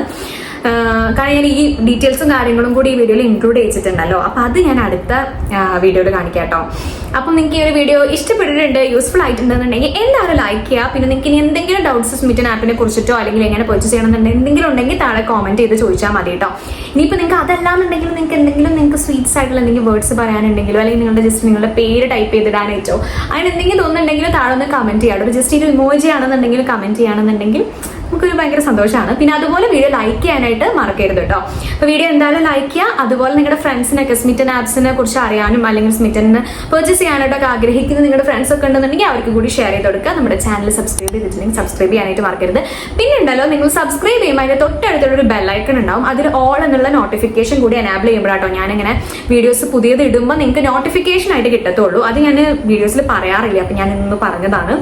കാരണം ഞാൻ ഈ ഡീറ്റെയിൽസും കാര്യങ്ങളും കൂടി ഈ വീഡിയോയിൽ ഇൻക്ലൂഡ് ചെയ്തിട്ടുണ്ടല്ലോ. അപ്പം അത് ഞാൻ അടുത്ത വീഡിയോയിൽ കാണിക്കാം കേട്ടോ. അപ്പം നിങ്ങൾക്ക് ഈ ഒരു വീഡിയോ ഇഷ്ടപ്പെട്ടിട്ടുണ്ട്, യൂസ്ഫുൾ ആയിട്ടുണ്ടെന്നുണ്ടെങ്കിൽ എന്തായാലും ലൈക്ക് ചെയ്യുക. പിന്നെ നിങ്ങൾക്ക് ഇനി എന്തെങ്കിലും ഡൗട്ട്സ് സ്മിറ്റൻ ആപ്പിനെ കുറിച്ചിട്ടോ അല്ലെങ്കിൽ എങ്ങനെ പർച്ചേസ് ചെയ്യണമെന്നുണ്ടെങ്കിൽ എന്തെങ്കിലും ഉണ്ടെങ്കിൽ താഴെ കോമെന്റ് ചെയ്ത് ചോദിച്ചാൽ മതി കേട്ടോ. ഇനിയിപ്പോൾ നിങ്ങൾക്ക് അതല്ലാന്നുണ്ടെങ്കിൽ നിങ്ങൾക്ക് സ്വീറ്റ്സ് ആയിട്ടുള്ള എന്തെങ്കിലും വേർഡ്സ് പറയാനുണ്ടെങ്കിലോ അല്ലെങ്കിൽ നിങ്ങളുടെ ജസ്റ്റ് നിങ്ങളുടെ പേര് ടൈപ്പ് ചെയ്തിടാനായിട്ടോ അങ്ങനെ എന്തെങ്കിലും തോന്നുന്നുണ്ടെങ്കിൽ താഴെ ഒന്ന് കമന്റ് ചെയ്യാം. ഒരു ജസ്റ്റ് ഒരു ഇമോജി ആണെന്നുണ്ടെങ്കിൽ കമന്റ് ചെയ്യുകയാണെന്നുണ്ടെങ്കിൽ നമുക്കൊരു ഭയങ്കര സന്തോഷമാണ്. പിന്നെ അതുപോലെ വീഡിയോ ലൈക്ക് ചെയ്യാനായിട്ട് മറക്കരുത് കേട്ടോ. അപ്പോൾ വീഡിയോ എന്തായാലും ലൈക്ക് ചെയ്യുക. അതുപോലെ നിങ്ങളുടെ ഫ്രണ്ട്സിനൊക്കെ സ്മിറ്റൻ ആപ്സിനെ കുറിച്ച് അറിയാനും അല്ലെങ്കിൽ സ്മിറ്റന് പർച്ചേസ് ചെയ്യാനായിട്ടൊക്കെ ആഗ്രഹിക്കുന്ന നിങ്ങളുടെ ഫ്രണ്ട്സ് ഒക്കെ ഉണ്ടെന്നുണ്ടെങ്കിൽ അവർക്ക് കൂടി ഷെയർ ചെയ്ത് കൊടുക്കുക. നമ്മുടെ ചാനൽ സബ്സ്ക്രൈബ് ചെയ്തിട്ടുണ്ടെങ്കിൽ സബ്സ്ക്രൈബ് ചെയ്യാനായിട്ട് മറക്കരുത്. പിന്നെ ഉണ്ടല്ലോ, നിങ്ങൾ സബ്സ്ക്രൈബ് ചെയ്യുമ്പോൾ അതിൻ്റെ തൊട്ടടുത്തുള്ള ഒരു ബെല്ലൈക്കൺ ഉണ്ടാവും. അതിൽ ഓൾ എന്നുള്ള നോട്ടിഫിക്കേഷൻ കൂടി എനാബിൾ ചെയ്യുമ്പോഴാട്ടോ ഞാനിങ്ങനെ വീഡിയോസ് പുതിയത് ഇടുമ്പോൾ നിങ്ങൾക്ക് നോട്ടിഫിക്കേഷൻ ആയിട്ട് കിട്ടത്തുള്ളൂ. അത് ഞാൻ വീഡിയോസിൽ പറയാറില്ല, അപ്പം ഞാൻ ഇന്ന് പറഞ്ഞതാണ്.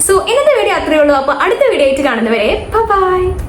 സോ ഇന്നത്തെ വീഡിയോ അത്രയേ ഉള്ളൂ. അപ്പോൾ അടുത്ത വീഡിയോ ആയിട്ട് കാണുന്നവരെ ബൈ.